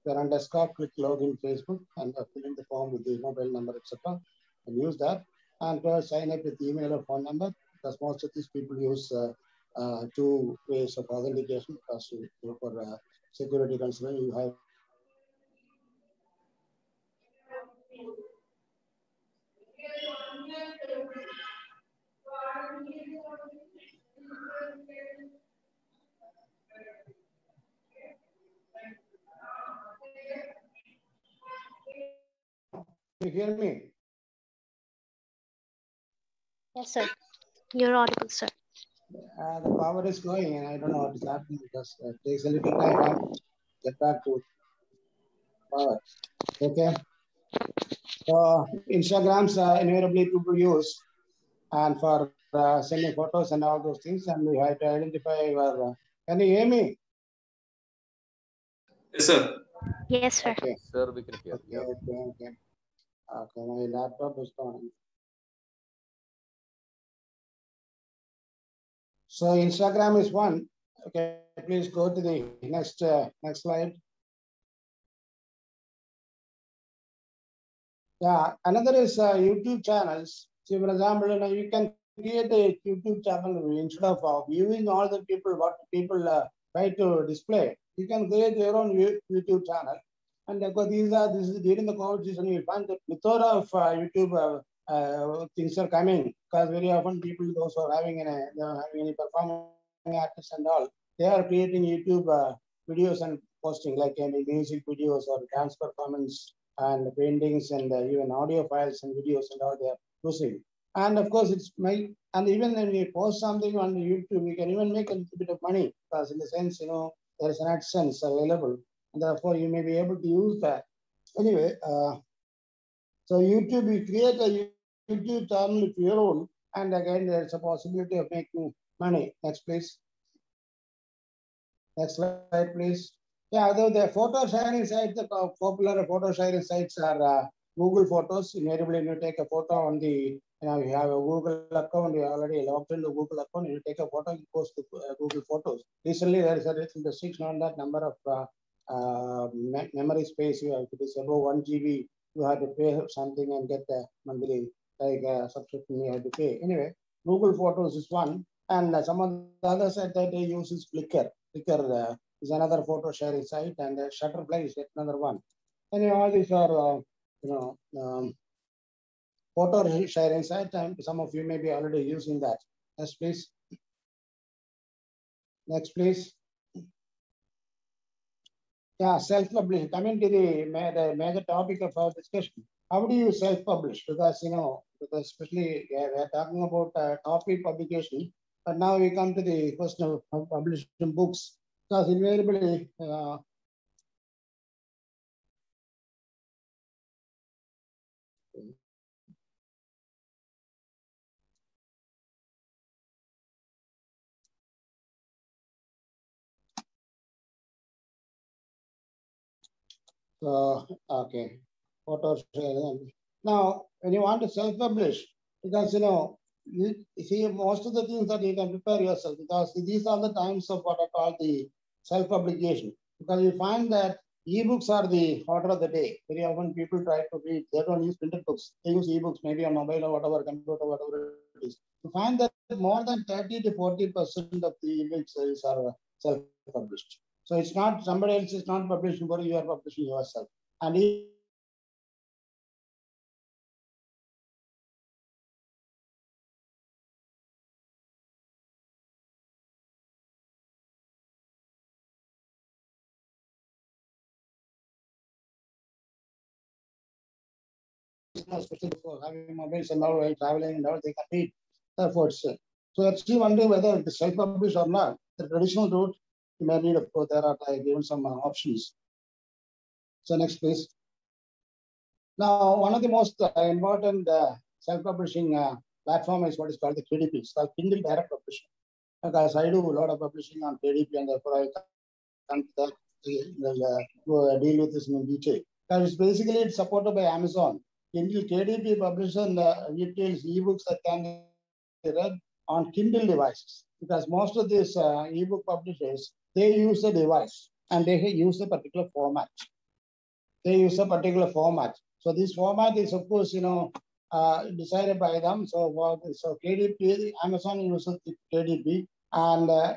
You're on desktop, click login Facebook and fill in the form with the mobile number, etc. And use that. And sign up with email or phone number because most of these people use 2 ways of authentication because for security concern, you have you hear me? Yes, sir. You're audible, sir. The power is going and I don't know what is happening because it takes a little time to get back to power. Okay. So Instagrams invariably people use and for sending photos and all those things and we have to identify your, can you hear me? Yes, sir. Yes, sir. Okay. Sir, we can hear. Okay. Okay, my laptop is on. So Instagram is one. Okay, please go to the next slide. Yeah, another is YouTube channels. So for example, you can create a YouTube channel instead of viewing all the people, what people try to display. You can create your own YouTube channel. And because this is during the COVID season, you find the plethora of YouTube things are coming because very often people, those who are having any performing artists and all, they are creating YouTube videos and posting like any music videos or dance performance and paintings and even audio files and videos and all they are using. And of course, and even when we post something on YouTube, we can even make a little bit of money because in the sense, there is an AdSense available. And therefore, you may be able to use that. Anyway, so YouTube, you create a YouTube channel of your own. And again, there's a possibility of making money. Next, please. Next slide, please. Yeah, although the photo sharing sites, the popular photo sharing sites are Google Photos. Invariably, you take a photo on the you have a Google account, you already logged into Google account, you take a photo, you post to Google Photos. Recently, there is a restriction on that number of memory space. You have, if it is above 1 GB, you have to pay something and get a monthly subscription you have to pay. Anyway, Google Photos is one, and some of the other site that they use is Flickr. Flickr is another photo sharing site, and Shutterfly is another one. Anyway, all these are photo sharing site, and some of you may be already using that. Next, please. Next, please. Yeah, self-publishing. Coming to the major topic of our discussion. How do you self-publish? Because, because especially we're talking about copy publication, but now we come to the question of publishing books. Because invariably, okay, photo sharing. Now, when you want to self-publish, because you see most of the things that you can prepare yourself, because these are the times of what I call the self-publication. Because you find that ebooks are the order of the day. Very often people try to read, they don't use printed books, they use ebooks, maybe on mobile or whatever, computer, whatever it is. You find that more than 30 to 40% of the ebooks are self-published. So it's not somebody else is not publishing for you, you are publishing yourself. And especially for having mobiles and all while traveling and all, they can read the efforts. So you're still wondering whether it is self-published or not. The traditional route, you may need, of course, there are given some options. So next, please. Now, one of the most important self-publishing platform is what is called the KDP. It's called Kindle Direct Publishing. Because I do a lot of publishing on KDP, and therefore I can't deal with this in detail. Because basically it's supported by Amazon. Kindle KDP publishes retails ebooks that can be read on Kindle devices. Because most of these ebook publishers, they use a device and they use a particular format. They use a particular format. So this format is, of course, decided by them. So KDP, Amazon uses KDP, and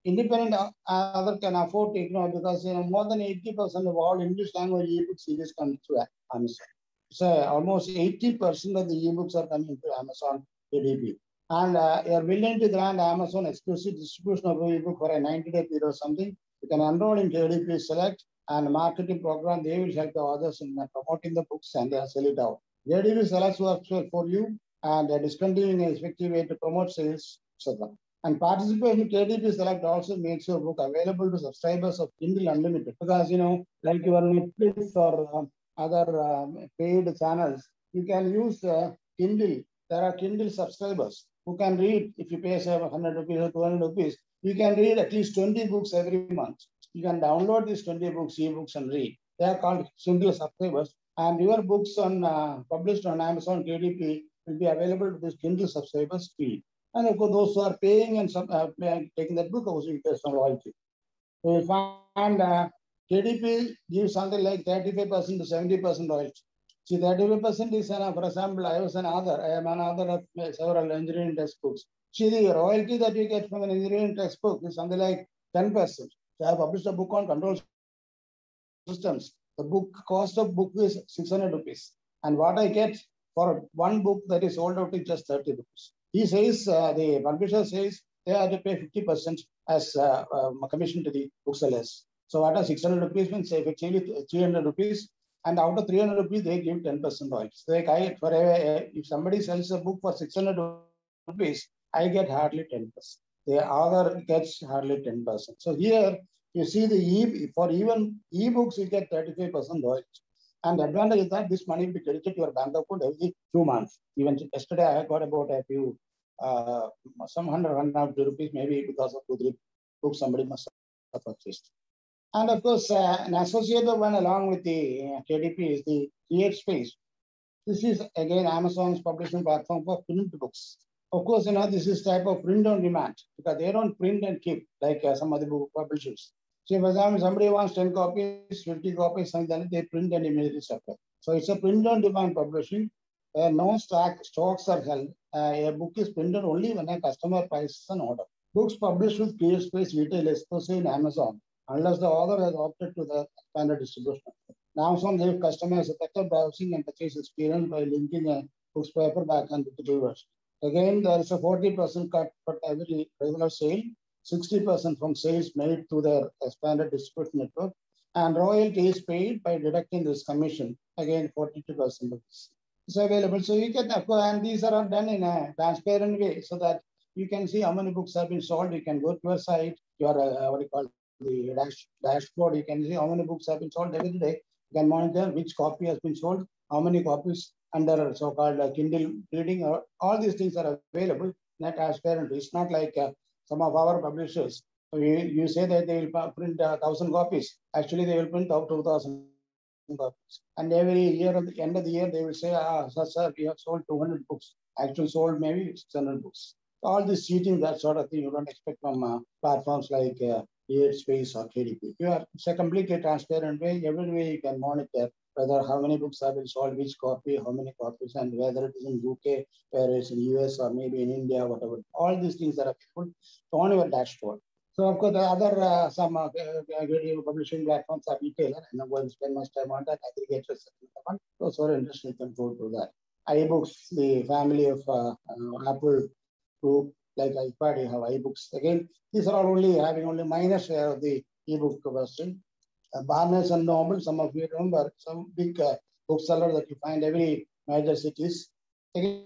independent other can afford to ignore, because more than 80% of all English language ebook series come through Amazon. So almost 80% of the ebooks are coming to Amazon KDP. And you're willing to grant Amazon exclusive distribution of the ebook for a 90-day period or something. You can enroll in KDP Select and marketing program. They will help the authors in promoting the books and sell it out. KDP Select works for you, and discontinuing an effective way to promote sales, etc. And participation in KDP Select also makes your book available to subscribers of Kindle Unlimited. Because, like your Netflix or other paid channels, you can use Kindle. There are Kindle subscribers who can read, if you pay say 100 rupees or 200 rupees, you can read at least 20 books every month. You can download these 20 books, e-books, and read. They are called Kindle subscribers. And your books on published on Amazon KDP will be available to these Kindle subscribers free. And of course, those who are paying and taking that book, also you get some royalty. So you find KDP gives something like 35% to 70% royalty. See, 35% is, for example, I am an author of several engineering textbooks. See, the royalty that you get from an engineering textbook is something like 10%. So I published a book on control systems. The book cost of book is 600 rupees. And what I get for one book that is sold out is just 30 rupees. He says, the publisher says, they have to pay 50% as commission to the booksellers. So what are 600 rupees means, say, effectively 300 rupees. And out of 300 rupees, they give 10% royalty. So like if somebody sells a book for 600 rupees, I get hardly 10%. The other gets hardly 10%. So here, you see for even ebooks, you get 35% royalty. And the advantage is that this money will be credited to your bank account every 2 months. Even yesterday, I got about a few, some 100 rupees, maybe because of 2-3 books somebody must have purchased. And of course, an associated one along with the KDP is the Create Space. This is again Amazon's publishing platform for print books. Of course, this is type of print on demand because they don't print and keep like some other book publishers. So, for example, somebody wants 10 copies, 50 copies, and then they print and immediately supply. So, it's a print on demand publishing. No stocks are held. A book is printed only when a customer places an order. Books published with clear space retail exclusively in Amazon, unless the author has opted to the expanded distribution. Amazon gives customers a better browsing and purchase experience by linking a book's paperback and digital version. Again, there is a 40% cut for every regular sale, 60% from sales made through their expanded distribution network, and royalty is paid by deducting this commission. Again, 42% of this is available. So you can, and these are done in a transparent way so that you can see how many books have been sold. You can go to your site, your what do you call the dashboard. You can see how many books have been sold every day. You can monitor which copy has been sold, how many copies under so-called Kindle reading. All these things are available, not transparent. It's not like some of our publishers. You say that they will print 1,000 copies. Actually, they will print out 2,000 copies. And every year, at the end of the year, they will say, sir, we have sold 200 books. Actually sold maybe 600 books. All this cheating, that sort of thing, you don't expect from platforms like Space or KDP. It's a completely transparent way. Every way you can monitor whether how many books have been sold, which copy, how many copies, and whether it is in UK, whether it's in US, or maybe in India, whatever. All these things are available on your dashboard. So, of course, the other some publishing platforms are retailer. I'm not going to spend much time on that. Aggregators, those who are interested can go to that. iBooks, the family of Apple group, like iPad, you have iBooks. Again, these are all only having only minor share of the ebook version. Barnes and Noble, some of you remember, some big bookseller that you find every major cities. Again,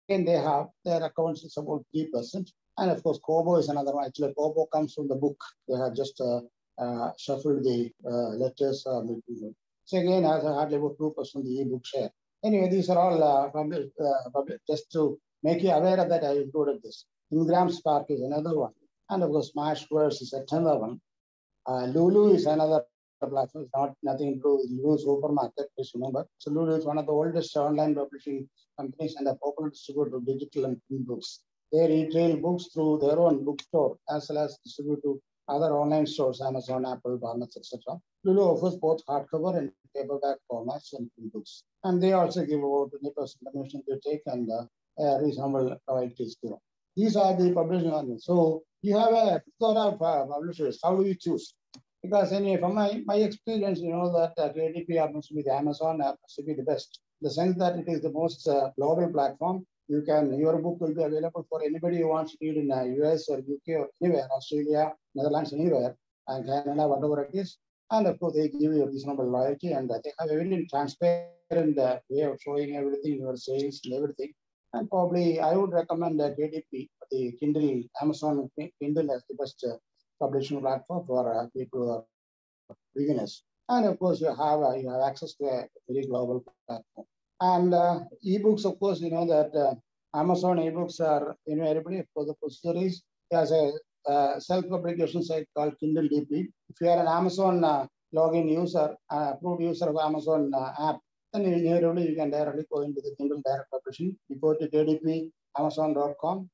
they have their accounts is about 3%. And of course, Kobo is another one. Actually, Kobo comes from the book. They have just shuffled the letters. So again, has hardly about 2% of the ebook share. Anyway, these are all published just to make you aware of that. I included this. Ingram Spark is another one. And of course, Smashwords is another one. Lulu is another platform. It's not nothing to do with Lulu Supermarket, please remember. So Lulu is one of the oldest online publishing companies and a popular distributor of digital and print books. They retail books through their own bookstore as well as distribute to other online stores, Amazon, Apple, Barnes, etc. Lulu offers both hardcover and paperback formats and print books. And they also give about 20% commission to take and reasonable royalties given. These are the publishing organizations. So you have a plethora of publishers. How do you choose? Because anyway, from my experience, you know that KDP happens to be the Amazon happens to be the best. In the sense that it is the most global platform. Your book will be available for anybody who wants to read in US or UK or anywhere, Australia, Netherlands, anywhere, and Canada, whatever it is. And of course, they give you a reasonable loyalty, and they have a very transparent way of showing everything, your sales and everything. And probably I would recommend KDP, the Kindle, Amazon Kindle as the best publishing platform for people who are beginners. And of course, you have access to a very global platform. And ebooks, of course, you know that Amazon ebooks are invariably for the procedure is there's a self-publication site called Kindle DP. If you are an Amazon login user, approved user of Amazon app, then invariably you can directly go into the Kindle direct publishing. You go to KDP, Amazon.com,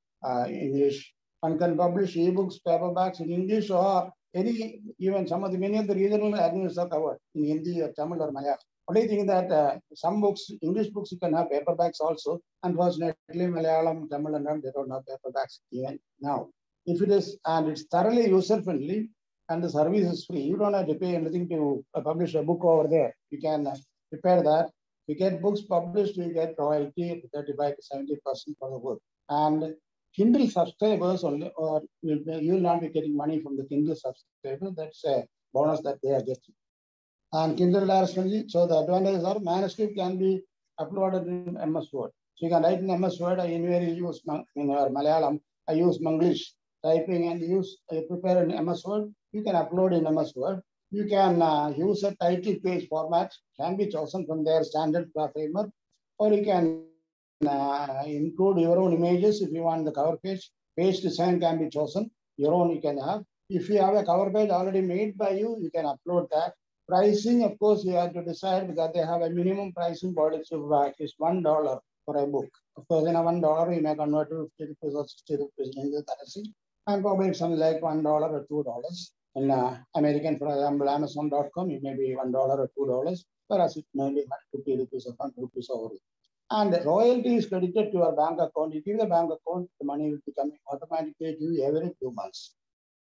English, and can publish ebooks, paperbacks in English or even some of the many of the regional languages are covered in Hindi or Tamil or Malayalam. Only thing that some books, English books, you can have paperbacks also. Unfortunately, Malayalam, Tamil, and they don't have paperbacks even now. If it is, and it's thoroughly user-friendly, and the service is free, you don't have to pay anything to publish a book over there. You can prepare that. You get books published, you get royalty 35 to 70% for the work. And Kindle subscribers only, or you will not be getting money from the Kindle subscribers. That's a bonus that they are getting. And Kindle direct friendly, so the advantages are manuscript can be uploaded in MS Word. So you can write in MS Word. I anyway use in Malayalam. I use Manglish typing and prepare in MS Word. You can upload in MS Word. You can use a title page format. Can be chosen from their standard framework, or you can include your own images if you want the cover page. Page design can be chosen. Your own you can have. If you have a cover page already made by you, you can upload that. pricing, of course, you have to decide because they have a minimum pricing policy of at least $1 for a book. Of course, in a $1, you may convert to 50 rupees or 60 rupees in the currency, and probably something like $1 or $2. In American, for example, Amazon.com, it may be $1 or $2, whereas it may be 50 rupees or 100 rupees over. And the royalty is credited to your bank account. You give the bank account, the money will be coming automatically to you every 2 months.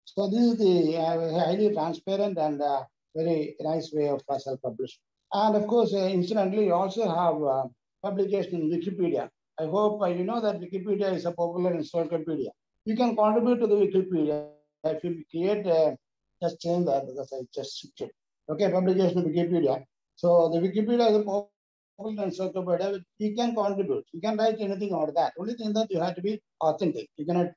So this is the highly transparent and very nice way of self-publishing. And of course, incidentally, you also have publication in Wikipedia. I hope you know that Wikipedia is a popular encyclopedia. You can contribute to the Wikipedia if you create just change that because I just switched it. Okay, publication of Wikipedia. So the Wikipedia is a popular encyclopedia. You can contribute. You can write anything out of that. Only thing that you have to be authentic. You cannot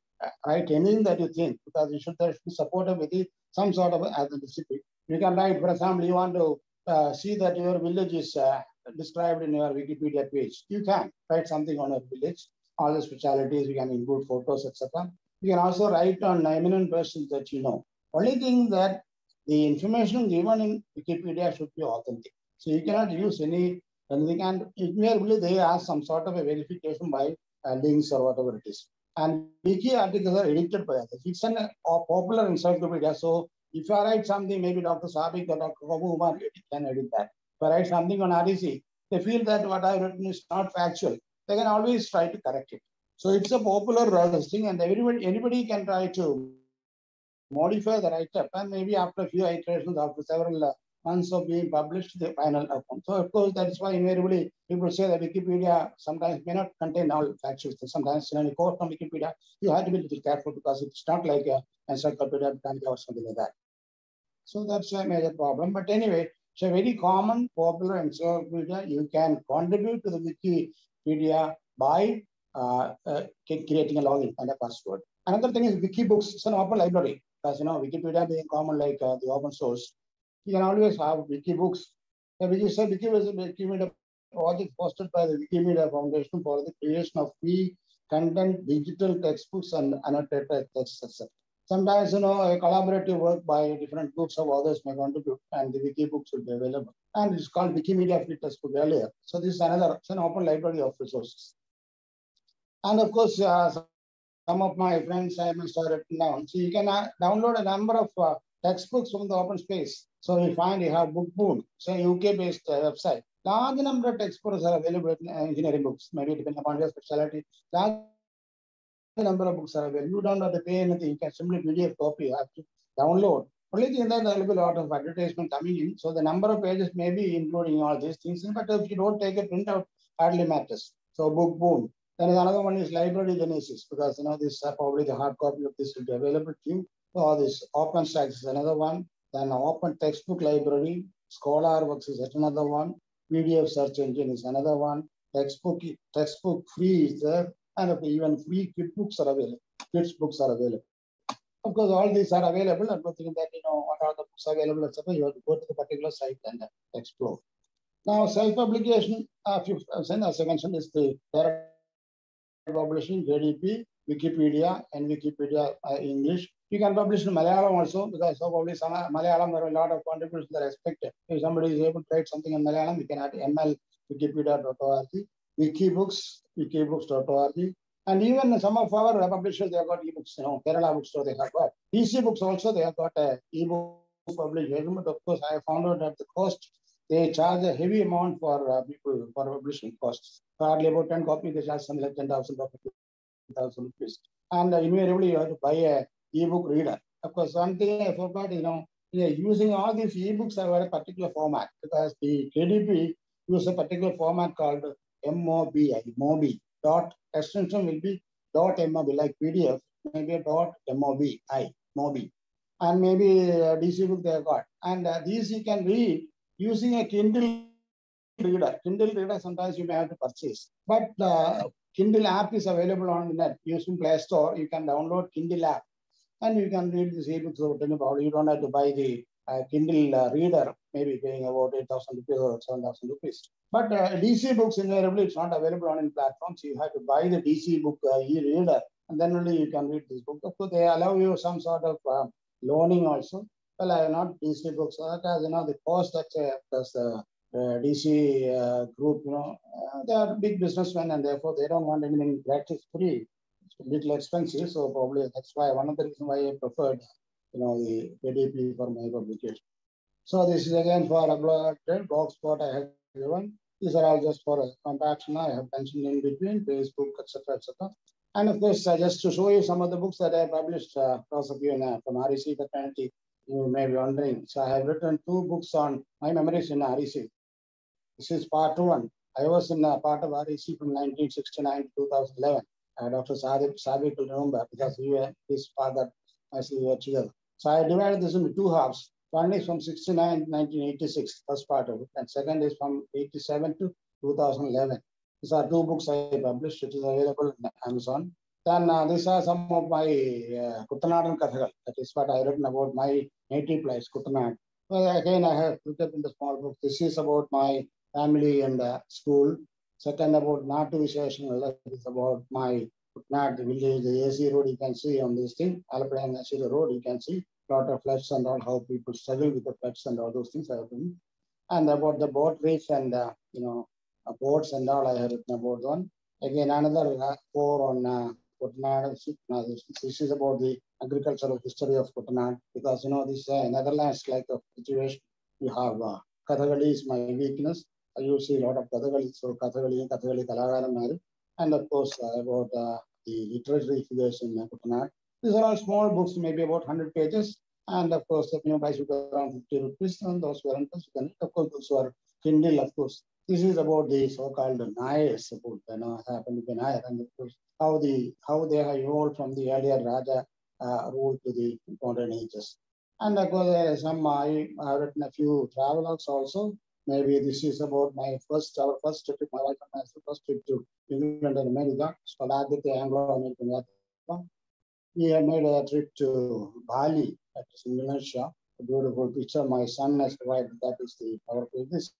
write anything that you think because you should be supported with some sort of authenticity. You can write, for example, you want to see that your village is described in your Wikipedia page. You can write something on your village, all the specialities, you can include photos, etc. You can also write on eminent persons that you know. Only thing that the information given in Wikipedia should be authentic. So you cannot use anything, and invariably they ask some sort of a verification by links or whatever it is. And wiki articles are edited by others. It's a popular encyclopedia. So if I write something, maybe Dr. Sabik or Dr. Kabu Umar can edit that. If I write something on REC, they feel that what I've written is not factual. They can always try to correct it. So it's a popular thing, and anybody can try to modify the write-up, and maybe after a few iterations, after several months of being published, the final outcome. So of course, that's why invariably people say that Wikipedia sometimes may not contain all factual things. Sometimes when you quote from Wikipedia, you have to be a little careful because it's not like an encyclopedia or something like that. So that's a major problem. But anyway, it's a very common, popular encyclopedia. You can contribute to the Wikipedia by creating a login and a password. Another thing is Wikibooks. It's an open library. Because Wikipedia being common like the open source, you can always have Wikibooks. Wikibooks is a Wikimedia project hosted by the Wikimedia Foundation for the creation of free content, digital textbooks, and annotated texts, etc. Sometimes, a collaborative work by different groups of authors may contribute, and the Wikibooks will be available. And it's called Wikimedia Free Textbook earlier. So this is it's an open library of resources. And of course, some of my friends I must have written down. So you can download a number of textbooks from the open space. So you find you have Bookboon, say UK-based website. Large number of textbooks are available in engineering books, maybe depending upon your specialty. Large number of books are available. You don't have to pay anything. You can simply PDF copy. You have to download. Only thing that there will be a lot of advertisement coming in. So the number of pages may be including all these things. But if you don't take a printout, hardly matters. So Bookboon. Then another one is Library Genesis, because this probably the hard copy of this will be available to you. So this OpenStax is another one. Then Open Textbook Library, ScholarWorks is another one. PDF Search Engine is another one. Textbook Free is there, and even free Wikibooks are available. Kids books are available. Of course, all these are available. And looking that what are the books available, etc. You have to go to the particular site and explore. Now, self-publication, as I mentioned, is the direct publishing, JDP, Wikipedia, and Wikipedia English. You can publish in Malayalam also, because probably some Malayalam, there are a lot of contributions that are expected. If somebody is able to write something in Malayalam, you can add ML, wikipedia.org, Wikibooks, wikibooks.org. And even some of our publishers, they have got ebooks, Kerala Bookstore, they have got. DC Books also, they have got a ebook publication. But of course, I found out that the cost, they charge a heavy amount for people for publishing costs. Hardly about 10 copies, they charge something like 10,000 rupees. And invariably, you have to buy a ebook reader. Of course, one thing I forgot, using all these ebooks are a particular format, because the KDP use a particular format called MOBI. Dot extension will be .mob, like PDF, maybe .mobi, and maybe DC book they have got. And these you can read using a Kindle reader. Kindle reader sometimes you may have to purchase, but the Kindle app is available on the net. Using Play Store, you can download Kindle app, and you can read these ebooks without any problem. You don't have to buy the Kindle reader, maybe paying about 8,000 rupees or 7,000 rupees. But DC books, invariably, it's not available on any platform. So you have to buy the DC book e-reader, and then only you can read this book. Of course, they allow you some sort of loaning also. Well, I have not DC books. As you know, the post that plus the DC group, they are big businessmen and therefore they don't want anything practice free. It's a little expensive, so probably that's why one of the reasons why I preferred, the ADP for my publication. So this is again for a blog spot I have given. These are all just for a comparison. I have mentioned in between Facebook, etc., etc. And of course, just to show you some of the books that I published, those of you from REC fraternity, you may be wondering. So I have written 2 books on my memories in REC. This is part 1. I was in part of REC from 1969 to 2011. Dr. Sabi will remember because his father, myself were together. So I divided this into 2 halves. One is from 69 to 1986, first part of it, and second is from 87 to 2011. These are 2 books I published. It is available on Amazon. Then these are some of my Kuttanadan Kathagal. That is what I written about my native place, Kuttanad. Well, again, I have put up in the small book. This is about my family and school. Second, about Natu Visheshan, that is about my Kuttanad, the village, the AC road you can see on this thing. Alapura and Nashira road, you can see a lot of floods and all, how people struggle with the floods and all those things I have written. And about the boat race and, boats and all, I have written about one. Again, another 4 on Kuttanad. This is about the agricultural history of Kuttanad, because this Netherlands like a situation. You have Kathakali is my weakness. You see a lot of Kathakali, so Kathakali Kalagaram, and of course about the literary figures in Kuttanad. These are all small books, maybe about 100 pages, and of course, price will be around 50 rupees. And those who are interested, you can, of course, those who are Kindle, of course. This is about the so-called Nayars, about happened to be Nayar, and of course how they have evolved from the earlier Raja rule to the modern ages. And of course, there are some I have written a few travelogues also. Maybe this is about our first trip, my wife and my first trip to England and America. It's called Aditya Anglo-American Yatra. We have made a trip to Bali, that is Indonesia. A beautiful picture my son has provided. That is the cover page. This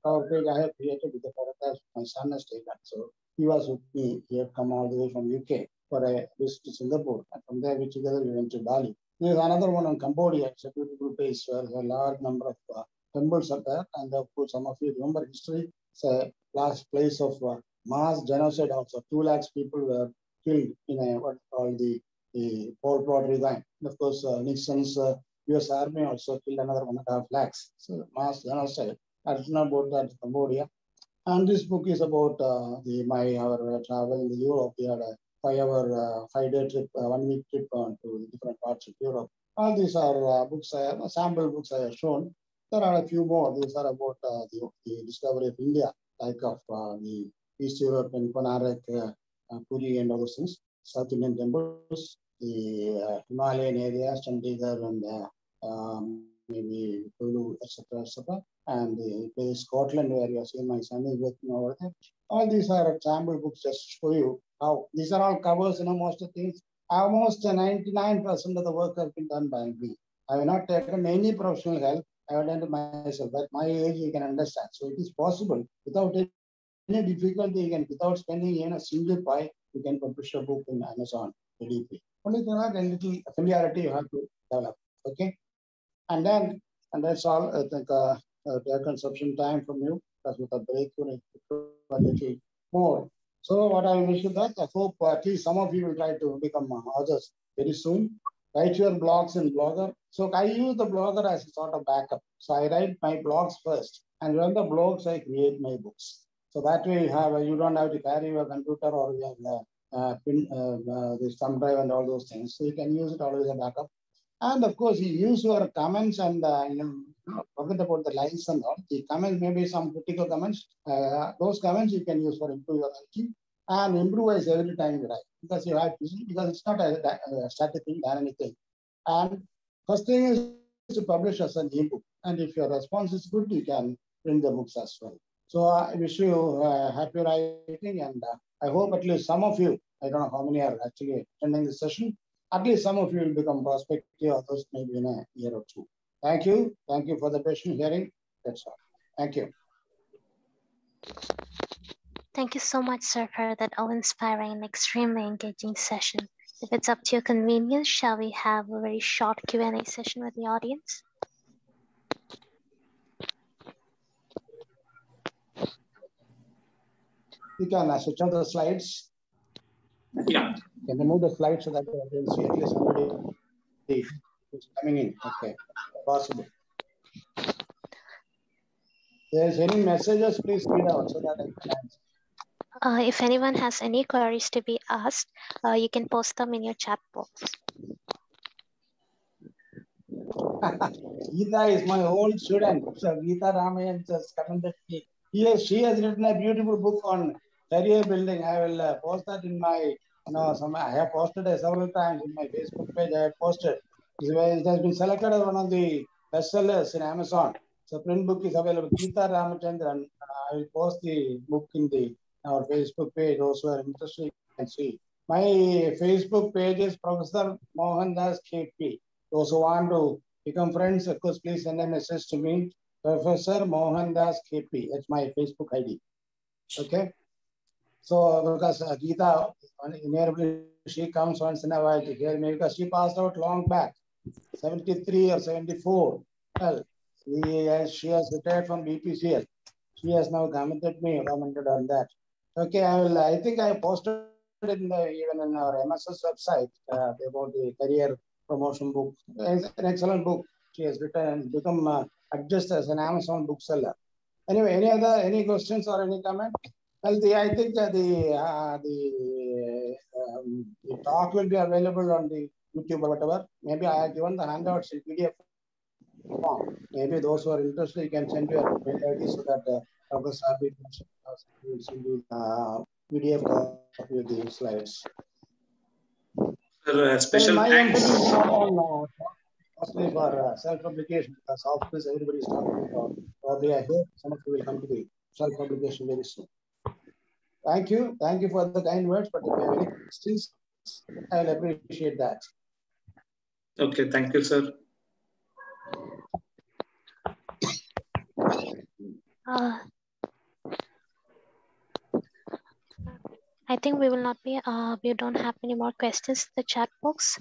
cover page I have created with the photographs my son has taken. So he was with me. He had come all the way from UK for a visit to Singapore. And from there, together we went to Bali. There is another one on Cambodia. It's a beautiful place where there's a large number of temples are there. And of course, some of you remember history. It's a last place of mass genocide also. 2 lakhs people were killed in what called the Pol Pot regime. And of course, Nixon's US Army also killed another 1.5 lakhs. So mass genocide. I written about that in Cambodia. And this book is about our travel in Europe. We had a 5-day trip, 1-week trip to different parts of Europe. All these are books, sample books I have shown. There are a few more. These are about the discovery of India, like of the East Europe and Konark, Puri and all those things, South Indian temples, the Himalayan areas, Chandigarh and maybe Kulu, etc., etc. And the place Scotland, where you see my son is working over there. All these are sample books just to show you how these are all covers, most of the things. Almost 99% of the work has been done by me. I have not taken any professional help. I have done it myself. At my age, you can understand. So it is possible without any difficulty, without spending even a single pie, you can publish a book in Amazon, ADP. Only there are a little familiarity you have to develop. Okay. And that's all. I think taken sufficient time from you, because with a break, you need to a little more. So what I wish you that, I hope at least some of you will try to become authors very soon. Write your blogs in Blogger. So I use the Blogger as a sort of backup. So I write my blogs first, and when the blogs, I create my books. So that way you don't have to carry your computer or your the thumb drive and all those things. So you can use it always as a backup. And of course, you use your comments and forget about the lines and all. The comments, maybe some critical comments. Those comments you can use for improve your writing and improvise every time you write, because you have to, because it's not a static thing, dynamic thing. And first thing is to publish as an ebook. And if your response is good, you can print the books as well. So I wish you happy writing, and I hope at least some of you, I don't know how many are actually attending this session, at least some of you will become prospective authors maybe in a year or 2. Thank you. Thank you for the patient hearing. That's all. Thank you. Thank you so much, sir, for that all-inspiring and extremely engaging session. If it's up to your convenience, shall we have a very short Q&A session with the audience? You can switch on the slides. Yeah. Can you move the slides so that I can see at least somebody who's coming in? Okay, possible. If there's any messages, please read out so that I can answer. If anyone has any queries to be asked, you can post them in your chat box. Geeta is my old student. So Geeta Ramayan just commented me. She has written a beautiful book on career building. I will post that in my, I have posted it several times in my Facebook page. I have posted. It has been selected as one of the bestsellers in Amazon. So print book is available. Geeta Ramachandran. I will post the book in our Facebook page. Those who are interested can see. My Facebook page is Professor Mohandas KP. Those who want to become friends, of course, please send a message to me, Professor Mohandas KP. That's my Facebook ID. Okay. So because Geeta, invariably she comes once in a while to hear me because she passed out long back, 73 or 74. Well, she has retired from BPCL. She has now commented me, commented on that. Okay, I think I posted even in our MSS website about the career promotion book. It's an excellent book. She has written and become adjust as an Amazon bookseller. Anyway, any questions or any comment? Well, I think that the talk will be available on the YouTube or whatever. Maybe I have given the handouts in PDF form. Maybe those who are interested, you can send your mail ID so that Dr. Sabi will send you PDF copy of the slides. Special my thanks. emphasis is not on mostly for self-publication because of this everybody is talking about. Probably I hope some of you will come to the self-publication very soon. Thank you for the kind words. But if you have any questions, I will appreciate that. Okay, thank you, sir. I think we will not be, we don't have any more questions in the chat box.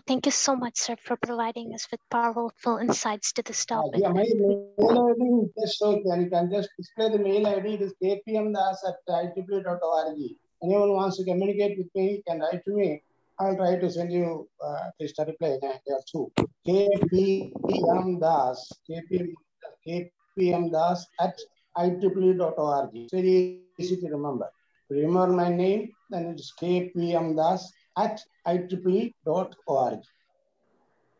Thank you so much, sir, for providing us with powerful insights to this topic. Yeah, my mail ID is just so you can just display the mail ID. It is kpmdas@IEEE.org. Anyone wants to communicate with me can write to me. I'll try to send you at least a reply there too. kpmdas@IEEE.org. It's very easy to remember. Remember my name, then it's kpmdas@IEEE.org.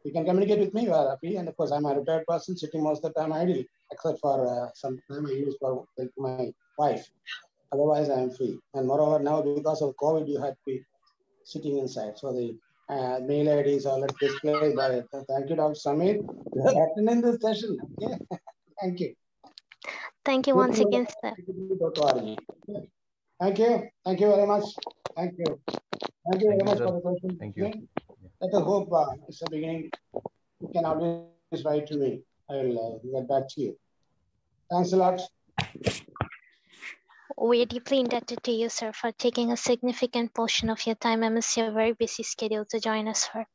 You can communicate with me, you are happy. And of course, I'm a retired person sitting most of the time idle, except for some time I use for my wife. Otherwise, I am free. And moreover, now because of COVID, you have to be sitting inside. So the mail ID is already displayed by. Thank you, Dr. Samir. You are attending this session. Okay. Thank you. Thank you once again, sir. Thank you. Thank you very much. Thank you. Thank you very much for the question. Thank you. Let us hope it's the beginning. You can always write to me. I will get back to you. Thanks a lot. We're deeply indebted to you, sir, for taking a significant portion of your time amidst your very busy schedule to join us, sir.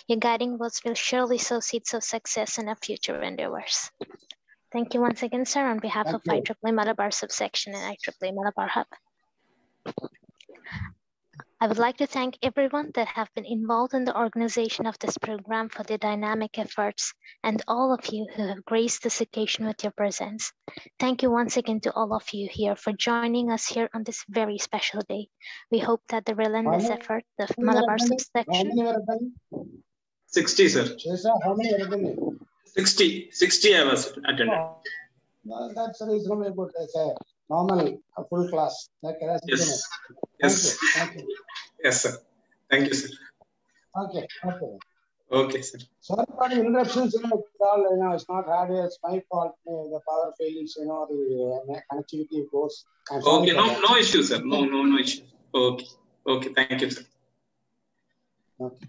Your guiding words will surely sow seeds of success in our future endeavors. Thank you once again, sir, on behalf of IEEE Malabar Subsection and IEEE Malabar Hub. I would like to thank everyone that have been involved in the organization of this program for their dynamic efforts and all of you who have graced this occasion with your presence. Thank you once again to all of you here for joining us here on this very special day. We hope that the relentless effort of Malabar Subsection. 60, sir. How many are attending? 60 I was attended. Well, that's reasonably good. It's a normal, full class. Yes. Thank you. Yes, sir. Thank you, sir. Okay. Okay, sir. Sorry for the interruptions. It's not hard. It's my fault. The power fails. The connectivity goes. Okay, no issue, sir. No issue. Okay. Thank you, sir. Okay.